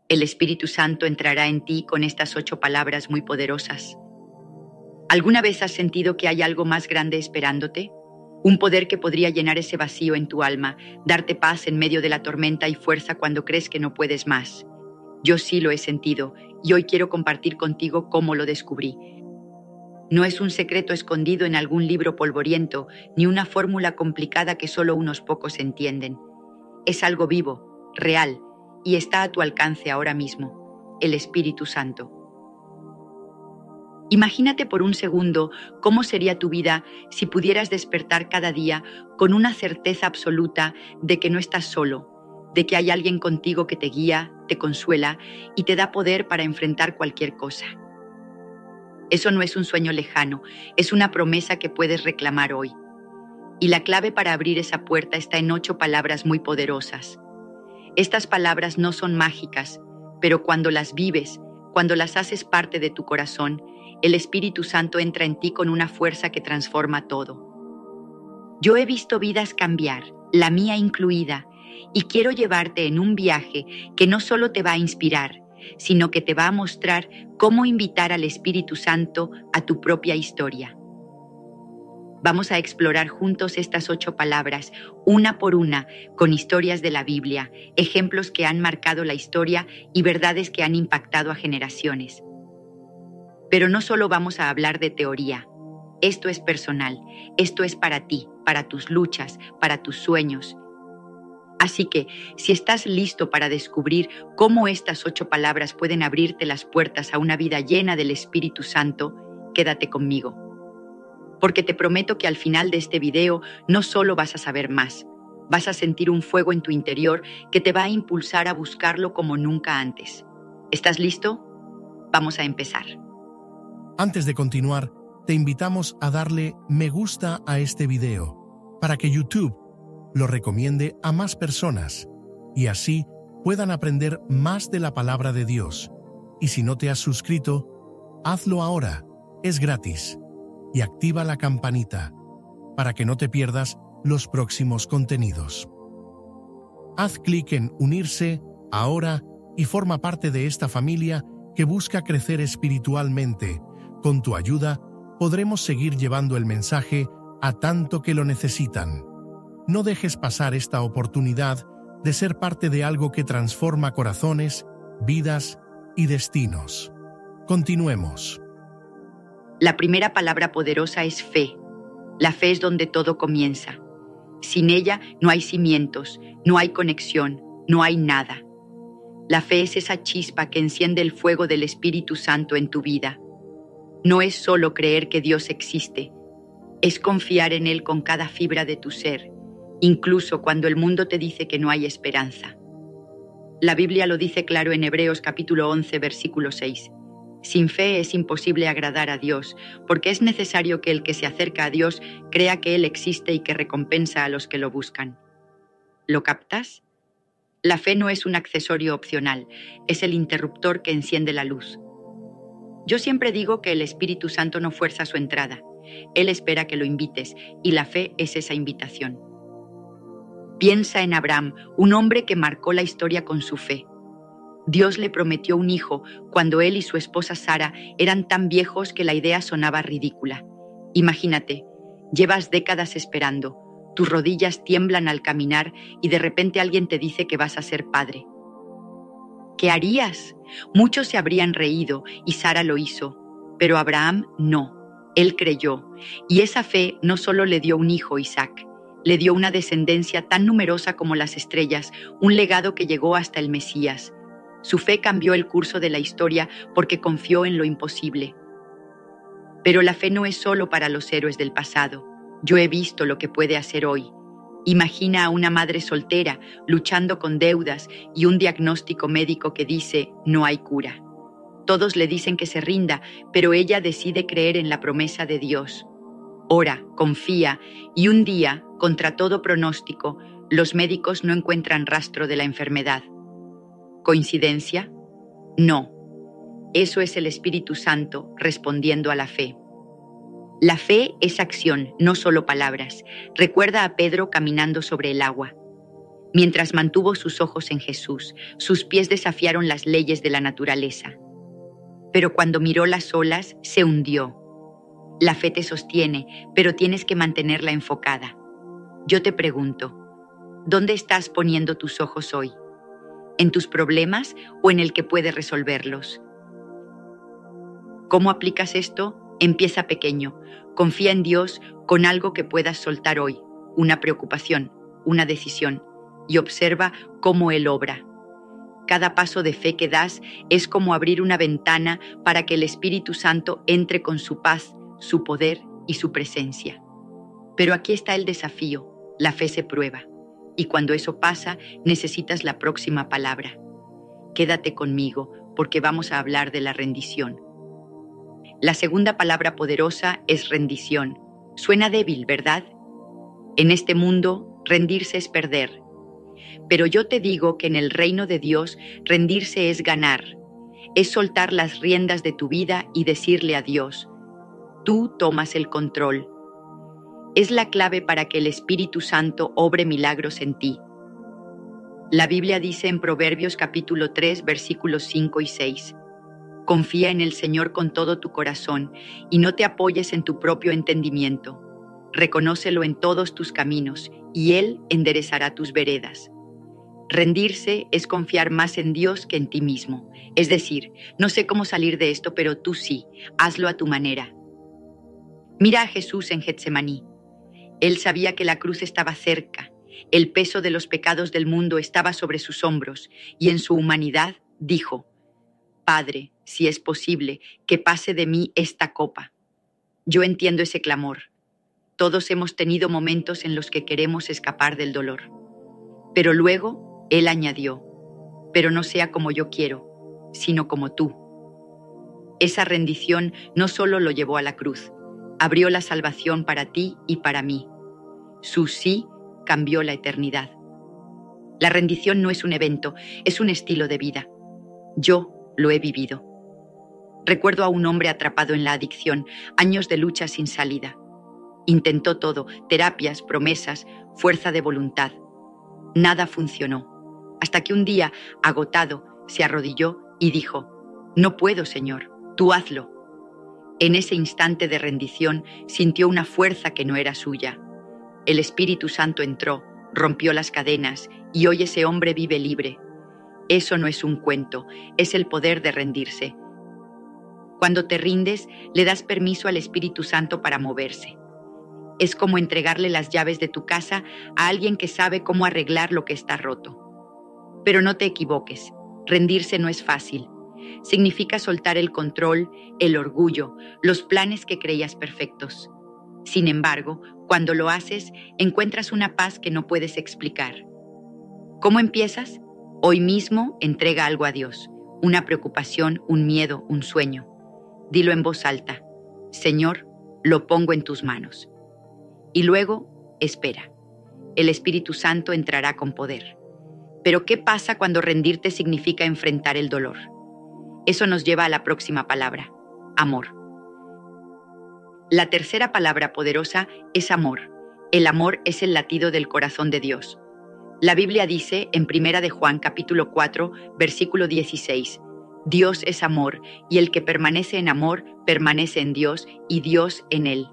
El Espíritu Santo entrará en ti con estas 8 palabras muy poderosas. ¿Alguna vez has sentido que hay algo más grande esperándote? Un poder que podría llenar ese vacío en tu alma, darte paz en medio de la tormenta y fuerza cuando crees que no puedes más. Yo sí lo he sentido y hoy quiero compartir contigo cómo lo descubrí. No es un secreto escondido en algún libro polvoriento, ni una fórmula complicada que solo unos pocos entienden. Es algo vivo, real, y está a tu alcance ahora mismo, el Espíritu Santo. Imagínate por un segundo cómo sería tu vida si pudieras despertar cada día con una certeza absoluta de que no estás solo, de que hay alguien contigo que te guía, te consuela y te da poder para enfrentar cualquier cosa. Eso no es un sueño lejano, es una promesa que puedes reclamar hoy. Y la clave para abrir esa puerta está en 8 palabras muy poderosas. Estas palabras no son mágicas, pero cuando las vives, cuando las haces parte de tu corazón, el Espíritu Santo entra en ti con una fuerza que transforma todo. Yo he visto vidas cambiar, la mía incluida, y quiero llevarte en un viaje que no solo te va a inspirar, sino que te va a mostrar cómo invitar al Espíritu Santo a tu propia historia. Vamos a explorar juntos estas 8 palabras, una por una, con historias de la Biblia, ejemplos que han marcado la historia y verdades que han impactado a generaciones. Pero no solo vamos a hablar de teoría. Esto es personal, esto es para ti, para tus luchas, para tus sueños. Así que, si estás listo para descubrir cómo estas 8 palabras pueden abrirte las puertas a una vida llena del Espíritu Santo, quédate conmigo. Porque te prometo que al final de este video no solo vas a saber más, vas a sentir un fuego en tu interior que te va a impulsar a buscarlo como nunca antes. ¿Estás listo? Vamos a empezar. Antes de continuar, te invitamos a darle me gusta a este video para que YouTube lo recomiende a más personas y así puedan aprender más de la palabra de Dios. Y si no te has suscrito, hazlo ahora, es gratis. Y activa la campanita para que no te pierdas los próximos contenidos. Haz clic en unirse ahora y forma parte de esta familia que busca crecer espiritualmente. Con tu ayuda podremos seguir llevando el mensaje a tanto que lo necesitan. No dejes pasar esta oportunidad de ser parte de algo que transforma corazones, vidas y destinos. Continuemos. La primera palabra poderosa es fe. La fe es donde todo comienza. Sin ella no hay cimientos, no hay conexión, no hay nada. La fe es esa chispa que enciende el fuego del Espíritu Santo en tu vida. No es solo creer que Dios existe, es confiar en Él con cada fibra de tu ser, incluso cuando el mundo te dice que no hay esperanza. La Biblia lo dice claro en Hebreos capítulo 11, versículo 6. Sin fe es imposible agradar a Dios, porque es necesario que el que se acerca a Dios crea que Él existe y que recompensa a los que lo buscan. ¿Lo captas? La fe no es un accesorio opcional, es el interruptor que enciende la luz. Yo siempre digo que el Espíritu Santo no fuerza su entrada. Él espera que lo invites, y la fe es esa invitación. Piensa en Abraham, un hombre que marcó la historia con su fe. Dios le prometió un hijo cuando él y su esposa Sara eran tan viejos que la idea sonaba ridícula. Imagínate, llevas décadas esperando, tus rodillas tiemblan al caminar y de repente alguien te dice que vas a ser padre. ¿Qué harías? Muchos se habrían reído y Sara lo hizo, pero Abraham no. Él creyó, y esa fe no solo le dio un hijo, Isaac, le dio una descendencia tan numerosa como las estrellas, un legado que llegó hasta el Mesías. Su fe cambió el curso de la historia porque confió en lo imposible. Pero la fe no es solo para los héroes del pasado. Yo he visto lo que puede hacer hoy. Imagina a una madre soltera luchando con deudas y un diagnóstico médico que dice no hay cura. Todos le dicen que se rinda, pero ella decide creer en la promesa de Dios. Ora, confía y un día, contra todo pronóstico, los médicos no encuentran rastro de la enfermedad. ¿Coincidencia? No. Eso es el Espíritu Santo respondiendo a la fe. La fe es acción, no solo palabras. Recuerda a Pedro caminando sobre el agua. Mientras mantuvo sus ojos en Jesús, sus pies desafiaron las leyes de la naturaleza. Pero cuando miró las olas, se hundió. La fe te sostiene, pero tienes que mantenerla enfocada. Yo te pregunto, ¿dónde estás poniendo tus ojos hoy? ¿En tus problemas o en el que puede resolverlos? ¿Cómo aplicas esto? Empieza pequeño. Confía en Dios con algo que puedas soltar hoy, una preocupación, una decisión, y observa cómo Él obra. Cada paso de fe que das es como abrir una ventana para que el Espíritu Santo entre con su paz, su poder y su presencia. Pero aquí está el desafío: la fe se prueba, y cuando eso pasa, necesitas la próxima palabra. Quédate conmigo, porque vamos a hablar de la rendición. La segunda palabra poderosa es rendición. Suena débil, ¿verdad? En este mundo, rendirse es perder. Pero yo te digo que en el reino de Dios, rendirse es ganar. Es soltar las riendas de tu vida y decirle a Dios: tú tomas el control. Es la clave para que el Espíritu Santo obre milagros en ti. La Biblia dice en Proverbios capítulo 3, versículos 5 y 6: confía en el Señor con todo tu corazón y no te apoyes en tu propio entendimiento. Reconócelo en todos tus caminos y Él enderezará tus veredas. Rendirse es confiar más en Dios que en ti mismo. Es decir, no sé cómo salir de esto, pero tú sí, hazlo a tu manera. Mira a Jesús en Getsemaní. Él sabía que la cruz estaba cerca, el peso de los pecados del mundo estaba sobre sus hombros, y en su humanidad dijo: Padre, si es posible, que pase de mí esta copa. Yo entiendo ese clamor. Todos hemos tenido momentos en los que queremos escapar del dolor. Pero luego, Él añadió: pero no sea como yo quiero, sino como tú. Esa rendición no solo lo llevó a la cruz, abrió la salvación para ti y para mí. Su sí cambió la eternidad. La rendición no es un evento, es un estilo de vida. Yo lo he vivido. Recuerdo a un hombre atrapado en la adicción, años de lucha sin salida. Intentó todo: terapias, promesas, fuerza de voluntad. Nada funcionó, hasta que un día, agotado, se arrodilló y dijo: no puedo, Señor, tú hazlo. En ese instante de rendición sintió una fuerza que no era suya. El Espíritu Santo entró, rompió las cadenas y hoy ese hombre vive libre. Eso no es un cuento, es el poder de rendirse. Cuando te rindes, le das permiso al Espíritu Santo para moverse. Es como entregarle las llaves de tu casa a alguien que sabe cómo arreglar lo que está roto. Pero no te equivoques, rendirse no es fácil. Significa soltar el control, el orgullo, los planes que creías perfectos. Sin embargo, cuando lo haces, encuentras una paz que no puedes explicar. ¿Cómo empiezas? Hoy mismo entrega algo a Dios, una preocupación, un miedo, un sueño. Dilo en voz alta: Señor, lo pongo en tus manos. Y luego, espera. El Espíritu Santo entrará con poder. Pero ¿qué pasa cuando rendirte significa enfrentar el dolor? Eso nos lleva a la próxima palabra: amor. La tercera palabra poderosa es amor. El amor es el latido del corazón de Dios. La Biblia dice en 1 de Juan capítulo 4, versículo 16: Dios es amor, y el que permanece en amor, permanece en Dios, y Dios en él.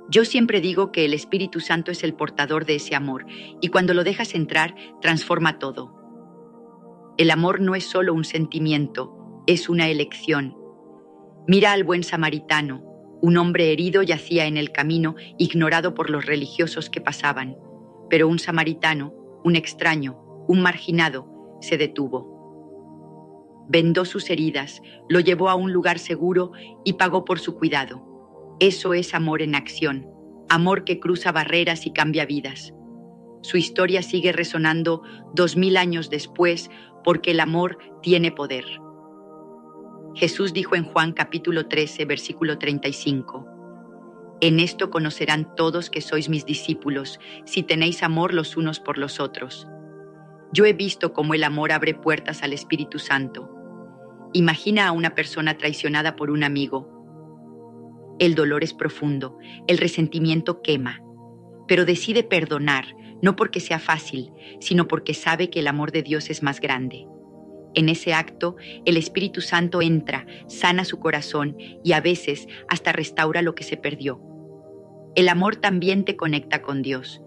Yo siempre digo que el Espíritu Santo es el portador de ese amor, y cuando lo dejas entrar, transforma todo. El amor no es solo un sentimiento, es una elección. Mira al buen samaritano. Un hombre herido yacía en el camino, ignorado por los religiosos que pasaban. Pero un samaritano, un extraño, un marginado, se detuvo. Vendó sus heridas, lo llevó a un lugar seguro y pagó por su cuidado. Eso es amor en acción, amor que cruza barreras y cambia vidas. Su historia sigue resonando 2000 años después porque el amor tiene poder. Jesús dijo en Juan capítulo 13, versículo 35: En esto conocerán todos que sois mis discípulos, si tenéis amor los unos por los otros. Yo he visto cómo el amor abre puertas al Espíritu Santo. Imagina a una persona traicionada por un amigo. El dolor es profundo, el resentimiento quema, pero decide perdonar, no porque sea fácil, sino porque sabe que el amor de Dios es más grande. En ese acto, el Espíritu Santo entra, sana su corazón y a veces hasta restaura lo que se perdió. El amor también te conecta con Dios.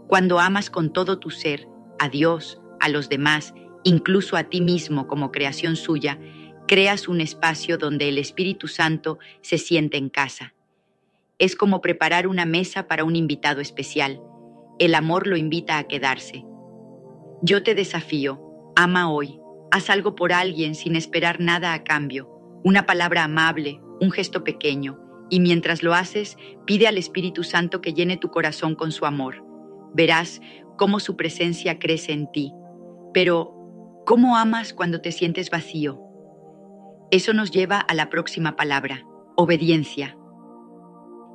Cuando amas con todo tu ser, a Dios, a los demás, incluso a ti mismo como creación suya, creas un espacio donde el Espíritu Santo se siente en casa. Es como preparar una mesa para un invitado especial. El amor lo invita a quedarse. Yo te desafío, ama hoy. Haz algo por alguien sin esperar nada a cambio, una palabra amable, un gesto pequeño, y mientras lo haces, pide al Espíritu Santo que llene tu corazón con su amor. Verás cómo su presencia crece en ti. Pero, ¿cómo amas cuando te sientes vacío? Eso nos lleva a la próxima palabra, obediencia.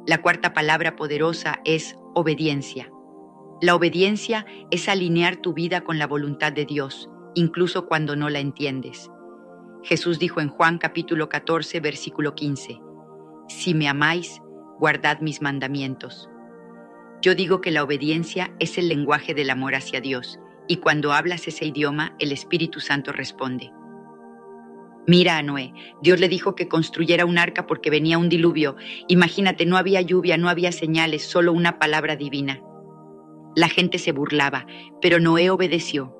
La cuarta palabra poderosa es obediencia. La obediencia es alinear tu vida con la voluntad de Dios, incluso cuando no la entiendes. Jesús dijo en Juan capítulo 14, versículo 15, «Si me amáis, guardad mis mandamientos». Yo digo que la obediencia es el lenguaje del amor hacia Dios, y cuando hablas ese idioma, el Espíritu Santo responde. Mira a Noé, Dios le dijo que construyera un arca porque venía un diluvio. Imagínate, no había lluvia, no había señales, solo una palabra divina. La gente se burlaba, pero Noé obedeció.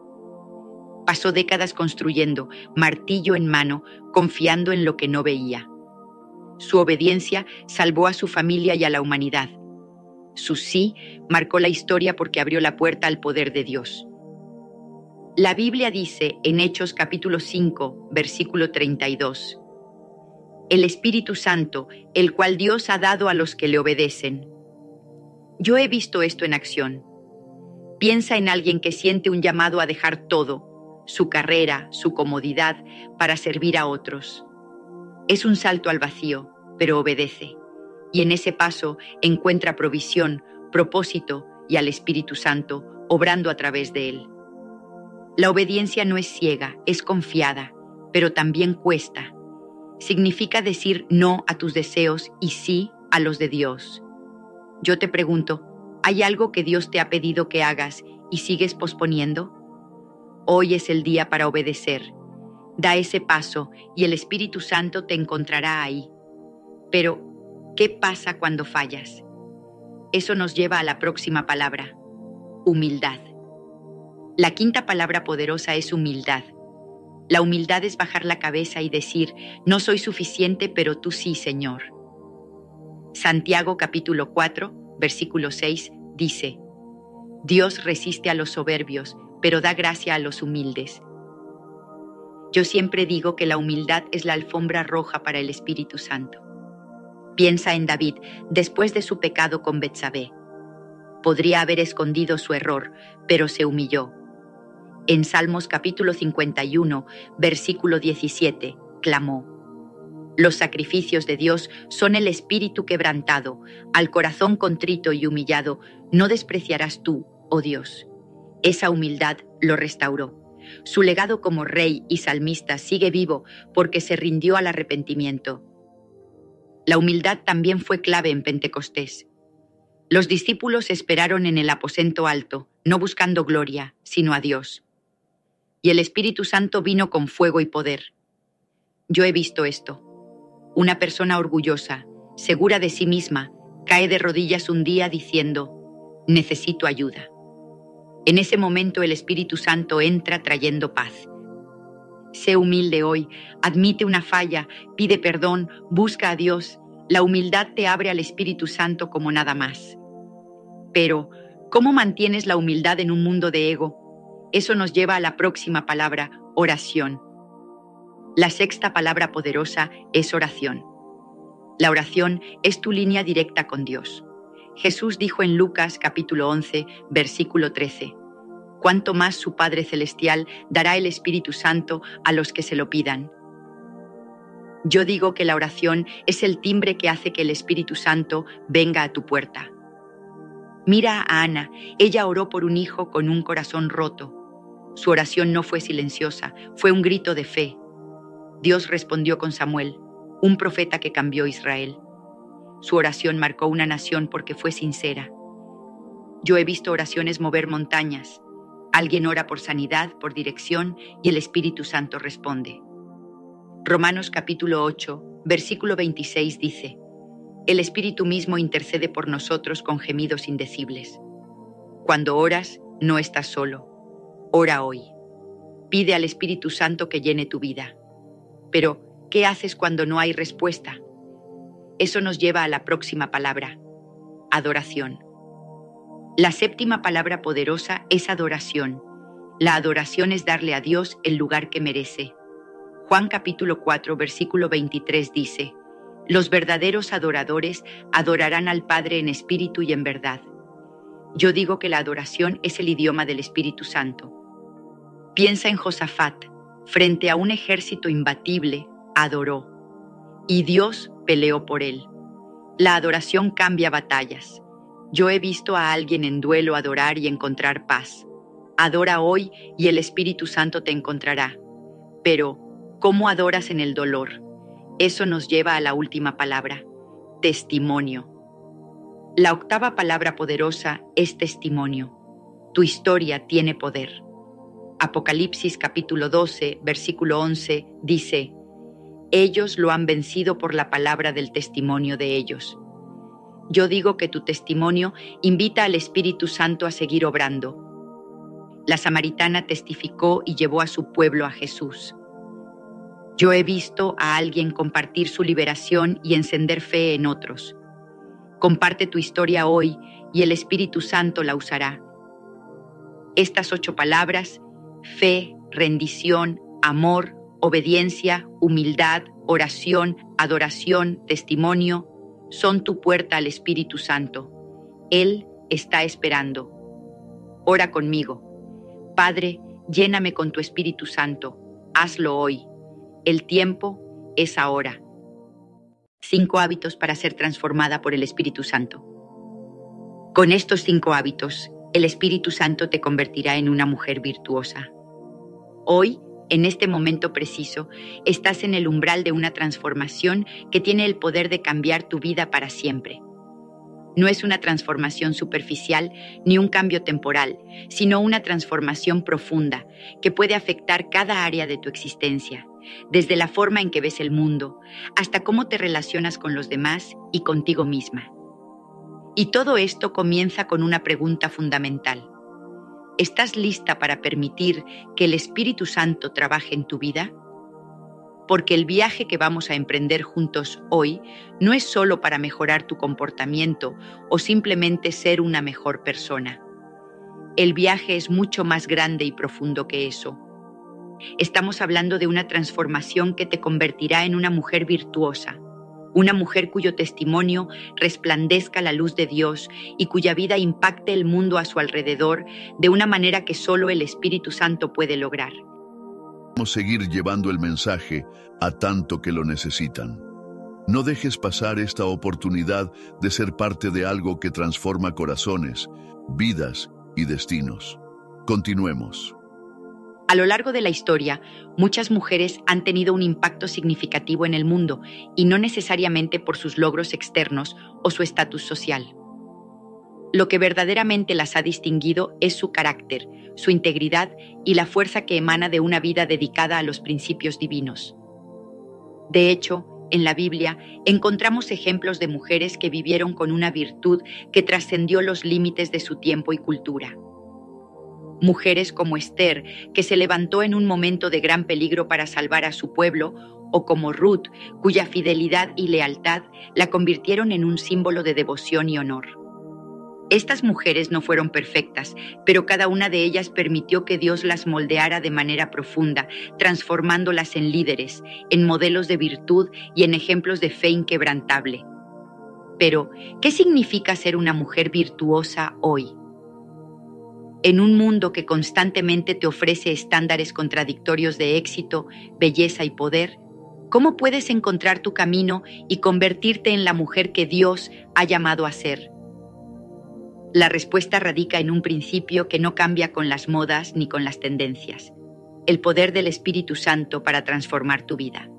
Pasó décadas construyendo, martillo en mano, confiando en lo que no veía. Su obediencia salvó a su familia y a la humanidad. Su sí marcó la historia porque abrió la puerta al poder de Dios. La Biblia dice en Hechos capítulo 5, versículo 32, «El Espíritu Santo, el cual Dios ha dado a los que le obedecen». Yo he visto esto en acción. Piensa en alguien que siente un llamado a dejar todo, su carrera, su comodidad, para servir a otros. Es un salto al vacío, pero obedece. Y en ese paso encuentra provisión, propósito y al Espíritu Santo obrando a través de él. La obediencia no es ciega, es confiada, pero también cuesta. Significa decir no a tus deseos y sí a los de Dios. Yo te pregunto, ¿hay algo que Dios te ha pedido que hagas y sigues posponiendo? Hoy es el día para obedecer. Da ese paso y el Espíritu Santo te encontrará ahí. Pero, ¿qué pasa cuando fallas? Eso nos lleva a la próxima palabra, humildad. La quinta palabra poderosa es humildad. La humildad es bajar la cabeza y decir, no soy suficiente, pero tú sí, Señor. Santiago capítulo 4, versículo 6 dice, Dios resiste a los soberbios, pero da gracia a los humildes. Yo siempre digo que la humildad es la alfombra roja para el Espíritu Santo. Piensa en David después de su pecado con Betsabé. Podría haber escondido su error, pero se humilló. En Salmos capítulo 51, versículo 17, clamó, «Los sacrificios de Dios son el espíritu quebrantado, al corazón contrito y humillado no despreciarás tú, oh Dios». Esa humildad lo restauró. Su legado como rey y salmista sigue vivo porque se rindió al arrepentimiento. La humildad también fue clave en Pentecostés. Los discípulos esperaron en el aposento alto, no buscando gloria, sino a Dios. Y el Espíritu Santo vino con fuego y poder. Yo he visto esto. Una persona orgullosa, segura de sí misma, cae de rodillas un día diciendo, «Necesito ayuda». En ese momento el Espíritu Santo entra trayendo paz. Sé humilde hoy, admite una falla, pide perdón, busca a Dios. La humildad te abre al Espíritu Santo como nada más. Pero, ¿cómo mantienes la humildad en un mundo de ego? Eso nos lleva a la próxima palabra, oración. La sexta palabra poderosa es oración. La oración es tu línea directa con Dios. Jesús dijo en Lucas capítulo 11, versículo 13, «Cuánto más su Padre Celestial dará el Espíritu Santo a los que se lo pidan». Yo digo que la oración es el timbre que hace que el Espíritu Santo venga a tu puerta. Mira a Ana, ella oró por un hijo con un corazón roto. Su oración no fue silenciosa, fue un grito de fe. Dios respondió con Samuel, un profeta que cambió Israel. Su oración marcó una nación porque fue sincera. Yo he visto oraciones mover montañas. Alguien ora por sanidad, por dirección, y el Espíritu Santo responde. Romanos capítulo 8, versículo 26 dice: El Espíritu mismo intercede por nosotros con gemidos indecibles. Cuando oras, no estás solo. Ora hoy. Pide al Espíritu Santo que llene tu vida. Pero, ¿qué haces cuando no hay respuesta? Eso nos lleva a la próxima palabra: adoración. La séptima palabra poderosa es adoración. La adoración es darle a Dios el lugar que merece. Juan capítulo 4, versículo 23 dice: Los verdaderos adoradores adorarán al Padre en espíritu y en verdad. Yo digo que la adoración es el idioma del Espíritu Santo. Piensa en Josafat. Frente a un ejército imbatible, adoró. Y Dios peleó por él. La adoración cambia batallas. Yo he visto a alguien en duelo adorar y encontrar paz. Adora hoy y el Espíritu Santo te encontrará. Pero, ¿cómo adoras en el dolor? Eso nos lleva a la última palabra: testimonio. La octava palabra poderosa es testimonio. Tu historia tiene poder. Apocalipsis capítulo 12, versículo 11 dice: Ellos lo han vencido por la palabra del testimonio de ellos. Yo digo que tu testimonio invita al Espíritu Santo a seguir obrando. La samaritana testificó y llevó a su pueblo a Jesús. Yo he visto a alguien compartir su liberación y encender fe en otros. Comparte tu historia hoy y el Espíritu Santo la usará. Estas 8 palabras: fe, rendición, amor, obediencia, humildad, oración, adoración, testimonio, son tu puerta al Espíritu Santo. Él está esperando. Ora conmigo. Padre, lléname con tu Espíritu Santo. Hazlo hoy. El tiempo es ahora. 5 hábitos para ser transformada por el Espíritu Santo. Con estos 5 hábitos, el Espíritu Santo te convertirá en una mujer virtuosa. Hoy, en este momento preciso, estás en el umbral de una transformación que tiene el poder de cambiar tu vida para siempre. No es una transformación superficial ni un cambio temporal, sino una transformación profunda que puede afectar cada área de tu existencia, desde la forma en que ves el mundo hasta cómo te relacionas con los demás y contigo misma. Y todo esto comienza con una pregunta fundamental. ¿Estás lista para permitir que el Espíritu Santo trabaje en tu vida? Porque el viaje que vamos a emprender juntos hoy no es solo para mejorar tu comportamiento o simplemente ser una mejor persona. El viaje es mucho más grande y profundo que eso. Estamos hablando de una transformación que te convertirá en una mujer virtuosa, una mujer cuyo testimonio resplandezca la luz de Dios y cuya vida impacte el mundo a su alrededor de una manera que solo el Espíritu Santo puede lograr. Vamos a seguir llevando el mensaje a tanto que lo necesitan. No dejes pasar esta oportunidad de ser parte de algo que transforma corazones, vidas y destinos. Continuemos. A lo largo de la historia, muchas mujeres han tenido un impacto significativo en el mundo y no necesariamente por sus logros externos o su estatus social. Lo que verdaderamente las ha distinguido es su carácter, su integridad y la fuerza que emana de una vida dedicada a los principios divinos. De hecho, en la Biblia encontramos ejemplos de mujeres que vivieron con una virtud que trascendió los límites de su tiempo y cultura. Mujeres como Esther, que se levantó en un momento de gran peligro para salvar a su pueblo, o como Ruth, cuya fidelidad y lealtad la convirtieron en un símbolo de devoción y honor. Estas mujeres no fueron perfectas, pero cada una de ellas permitió que Dios las moldeara de manera profunda, transformándolas en líderes, en modelos de virtud y en ejemplos de fe inquebrantable. Pero, ¿qué significa ser una mujer virtuosa hoy? En un mundo que constantemente te ofrece estándares contradictorios de éxito, belleza y poder, ¿cómo puedes encontrar tu camino y convertirte en la mujer que Dios ha llamado a ser? La respuesta radica en un principio que no cambia con las modas ni con las tendencias: el poder del Espíritu Santo para transformar tu vida.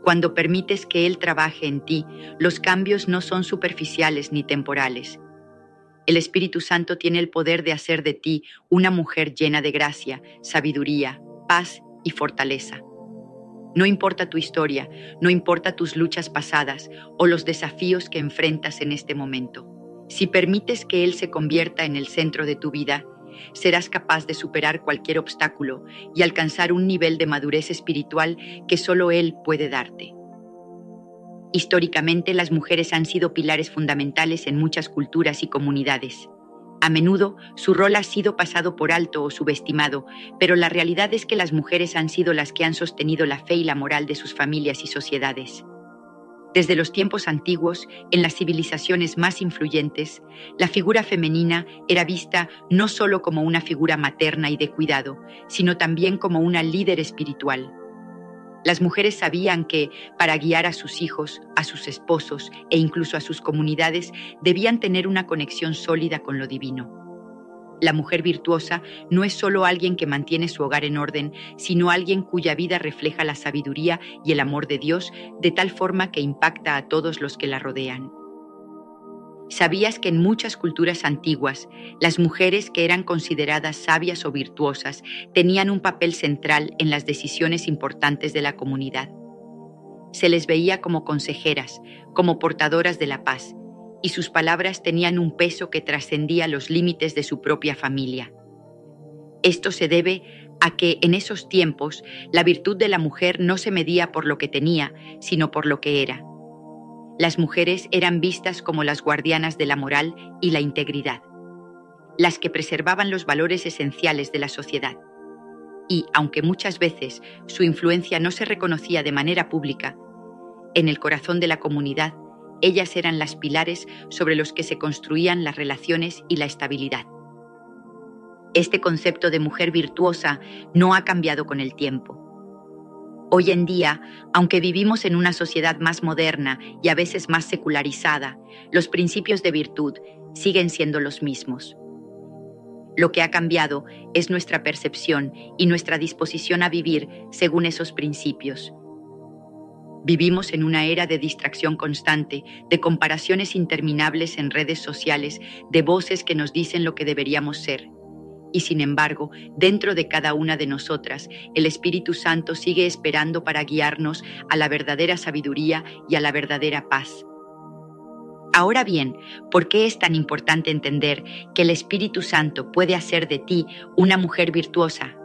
Cuando permites que Él trabaje en ti, los cambios no son superficiales ni temporales. El Espíritu Santo tiene el poder de hacer de ti una mujer llena de gracia, sabiduría, paz y fortaleza. No importa tu historia, no importa tus luchas pasadas o los desafíos que enfrentas en este momento. Si permites que Él se convierta en el centro de tu vida, serás capaz de superar cualquier obstáculo y alcanzar un nivel de madurez espiritual que solo Él puede darte. Históricamente, las mujeres han sido pilares fundamentales en muchas culturas y comunidades. A menudo, su rol ha sido pasado por alto o subestimado, pero la realidad es que las mujeres han sido las que han sostenido la fe y la moral de sus familias y sociedades. Desde los tiempos antiguos, en las civilizaciones más influyentes, la figura femenina era vista no solo como una figura materna y de cuidado, sino también como una líder espiritual. Las mujeres sabían que, para guiar a sus hijos, a sus esposos e incluso a sus comunidades, debían tener una conexión sólida con lo divino. La mujer virtuosa no es solo alguien que mantiene su hogar en orden, sino alguien cuya vida refleja la sabiduría y el amor de Dios de tal forma que impacta a todos los que la rodean. ¿Sabías que en muchas culturas antiguas, las mujeres que eran consideradas sabias o virtuosas tenían un papel central en las decisiones importantes de la comunidad? Se les veía como consejeras, como portadoras de la paz, y sus palabras tenían un peso que trascendía los límites de su propia familia. Esto se debe a que en esos tiempos la virtud de la mujer no se medía por lo que tenía, sino por lo que era. Las mujeres eran vistas como las guardianas de la moral y la integridad, las que preservaban los valores esenciales de la sociedad. Y, aunque muchas veces su influencia no se reconocía de manera pública, en el corazón de la comunidad, ellas eran las pilares sobre los que se construían las relaciones y la estabilidad. Este concepto de mujer virtuosa no ha cambiado con el tiempo. Hoy en día, aunque vivimos en una sociedad más moderna y a veces más secularizada, los principios de virtud siguen siendo los mismos. Lo que ha cambiado es nuestra percepción y nuestra disposición a vivir según esos principios. Vivimos en una era de distracción constante, de comparaciones interminables en redes sociales, de voces que nos dicen lo que deberíamos ser. Y sin embargo, dentro de cada una de nosotras, el Espíritu Santo sigue esperando para guiarnos a la verdadera sabiduría y a la verdadera paz. Ahora bien, ¿por qué es tan importante entender que el Espíritu Santo puede hacer de ti una mujer virtuosa?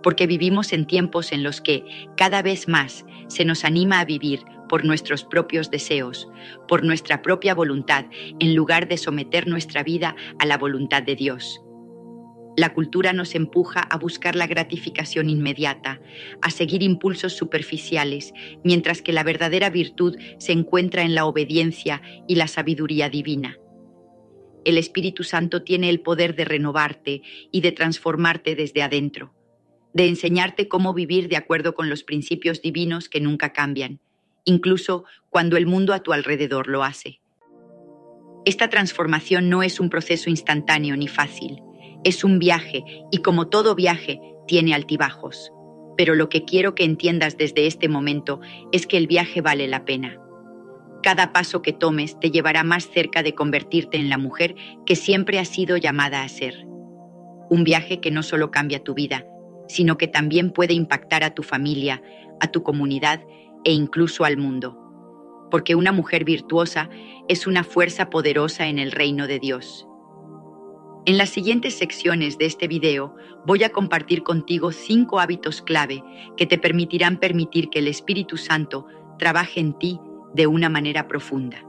Porque vivimos en tiempos en los que, cada vez más, se nos anima a vivir por nuestros propios deseos, por nuestra propia voluntad, en lugar de someter nuestra vida a la voluntad de Dios. La cultura nos empuja a buscar la gratificación inmediata, a seguir impulsos superficiales, mientras que la verdadera virtud se encuentra en la obediencia y la sabiduría divina. El Espíritu Santo tiene el poder de renovarte y de transformarte desde adentro, de enseñarte cómo vivir de acuerdo con los principios divinos que nunca cambian, incluso cuando el mundo a tu alrededor lo hace. Esta transformación no es un proceso instantáneo ni fácil. Es un viaje y, como todo viaje, tiene altibajos. Pero lo que quiero que entiendas desde este momento es que el viaje vale la pena. Cada paso que tomes te llevará más cerca de convertirte en la mujer que siempre has sido llamada a ser. Un viaje que no solo cambia tu vida, sino que también puede impactar a tu familia, a tu comunidad e incluso al mundo. Porque una mujer virtuosa es una fuerza poderosa en el reino de Dios. En las siguientes secciones de este video voy a compartir contigo 5 hábitos clave que te permitirán permitir que el Espíritu Santo trabaje en ti de una manera profunda.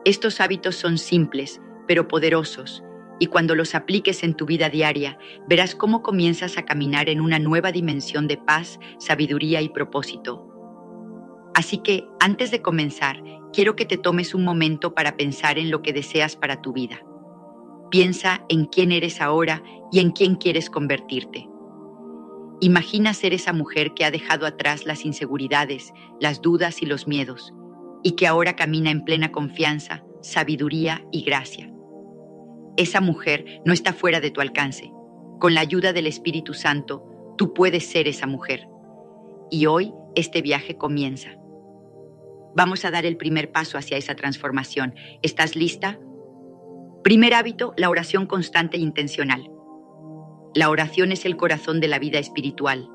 Estos hábitos son simples, pero poderosos, y cuando los apliques en tu vida diaria, verás cómo comienzas a caminar en una nueva dimensión de paz, sabiduría y propósito. Así que, antes de comenzar, quiero que te tomes un momento para pensar en lo que deseas para tu vida. Piensa en quién eres ahora y en quién quieres convertirte. Imagina ser esa mujer que ha dejado atrás las inseguridades, las dudas y los miedos, y que ahora camina en plena confianza, sabiduría y gracia. Esa mujer no está fuera de tu alcance. Con la ayuda del Espíritu Santo, tú puedes ser esa mujer. Y hoy este viaje comienza. Vamos a dar el primer paso hacia esa transformación. ¿Estás lista? Primer hábito, la oración constante e intencional. La oración es el corazón de la vida espiritual.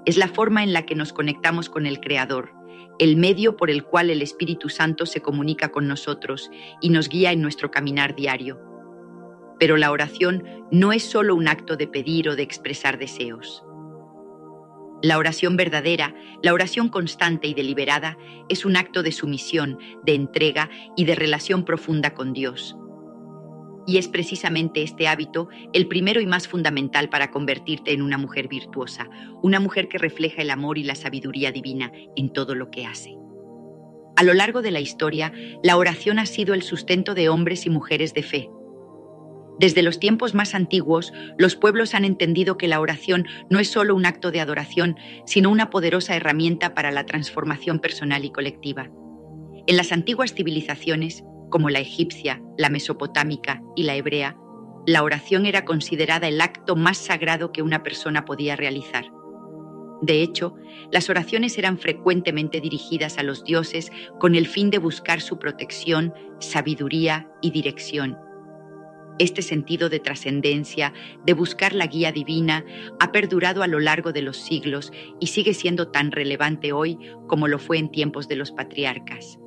Es la forma en la que nos conectamos con el Creador, el medio por el cual el Espíritu Santo se comunica con nosotros y nos guía en nuestro caminar diario. Pero la oración no es solo un acto de pedir o de expresar deseos. La oración verdadera, la oración constante y deliberada, es un acto de sumisión, de entrega y de relación profunda con Dios. Y es precisamente este hábito el primero y más fundamental para convertirte en una mujer virtuosa, una mujer que refleja el amor y la sabiduría divina en todo lo que hace. A lo largo de la historia, la oración ha sido el sustento de hombres y mujeres de fe. Desde los tiempos más antiguos, los pueblos han entendido que la oración no es solo un acto de adoración, sino una poderosa herramienta para la transformación personal y colectiva. En las antiguas civilizaciones, como la egipcia, la mesopotámica y la hebrea, la oración era considerada el acto más sagrado que una persona podía realizar. De hecho, las oraciones eran frecuentemente dirigidas a los dioses con el fin de buscar su protección, sabiduría y dirección. Este sentido de trascendencia, de buscar la guía divina, ha perdurado a lo largo de los siglos y sigue siendo tan relevante hoy como lo fue en tiempos de los patriarcas.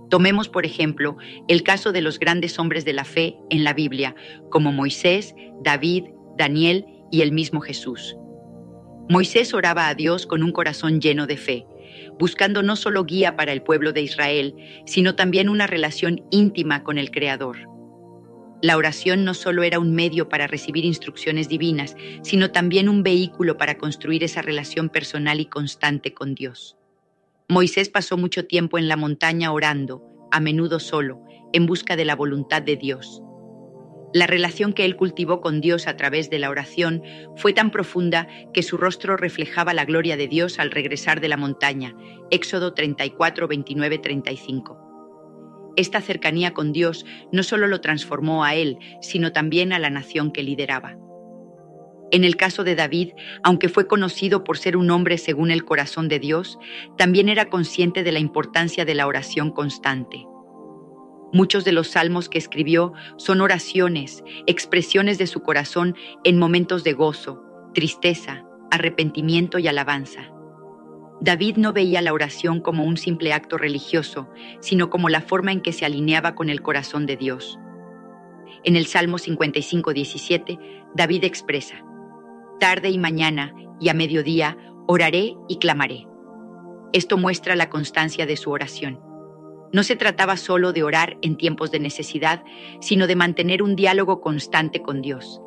Tomemos, por ejemplo, el caso de los grandes hombres de la fe en la Biblia, como Moisés, David, Daniel y el mismo Jesús. Moisés oraba a Dios con un corazón lleno de fe, buscando no solo guía para el pueblo de Israel, sino también una relación íntima con el Creador. La oración no solo era un medio para recibir instrucciones divinas, sino también un vehículo para construir esa relación personal y constante con Dios. Moisés pasó mucho tiempo en la montaña orando, a menudo solo, en busca de la voluntad de Dios. La relación que él cultivó con Dios a través de la oración fue tan profunda que su rostro reflejaba la gloria de Dios al regresar de la montaña. Éxodo 34, 29, 35. Esta cercanía con Dios no solo lo transformó a él, sino también a la nación que lideraba. En el caso de David, aunque fue conocido por ser un hombre según el corazón de Dios, también era consciente de la importancia de la oración constante. Muchos de los salmos que escribió son oraciones, expresiones de su corazón en momentos de gozo, tristeza, arrepentimiento y alabanza. David no veía la oración como un simple acto religioso, sino como la forma en que se alineaba con el corazón de Dios. En el Salmo 55:17, David expresa: «Tarde y mañana y a mediodía oraré y clamaré». Esto muestra la constancia de su oración. No se trataba solo de orar en tiempos de necesidad, sino de mantener un diálogo constante con Dios.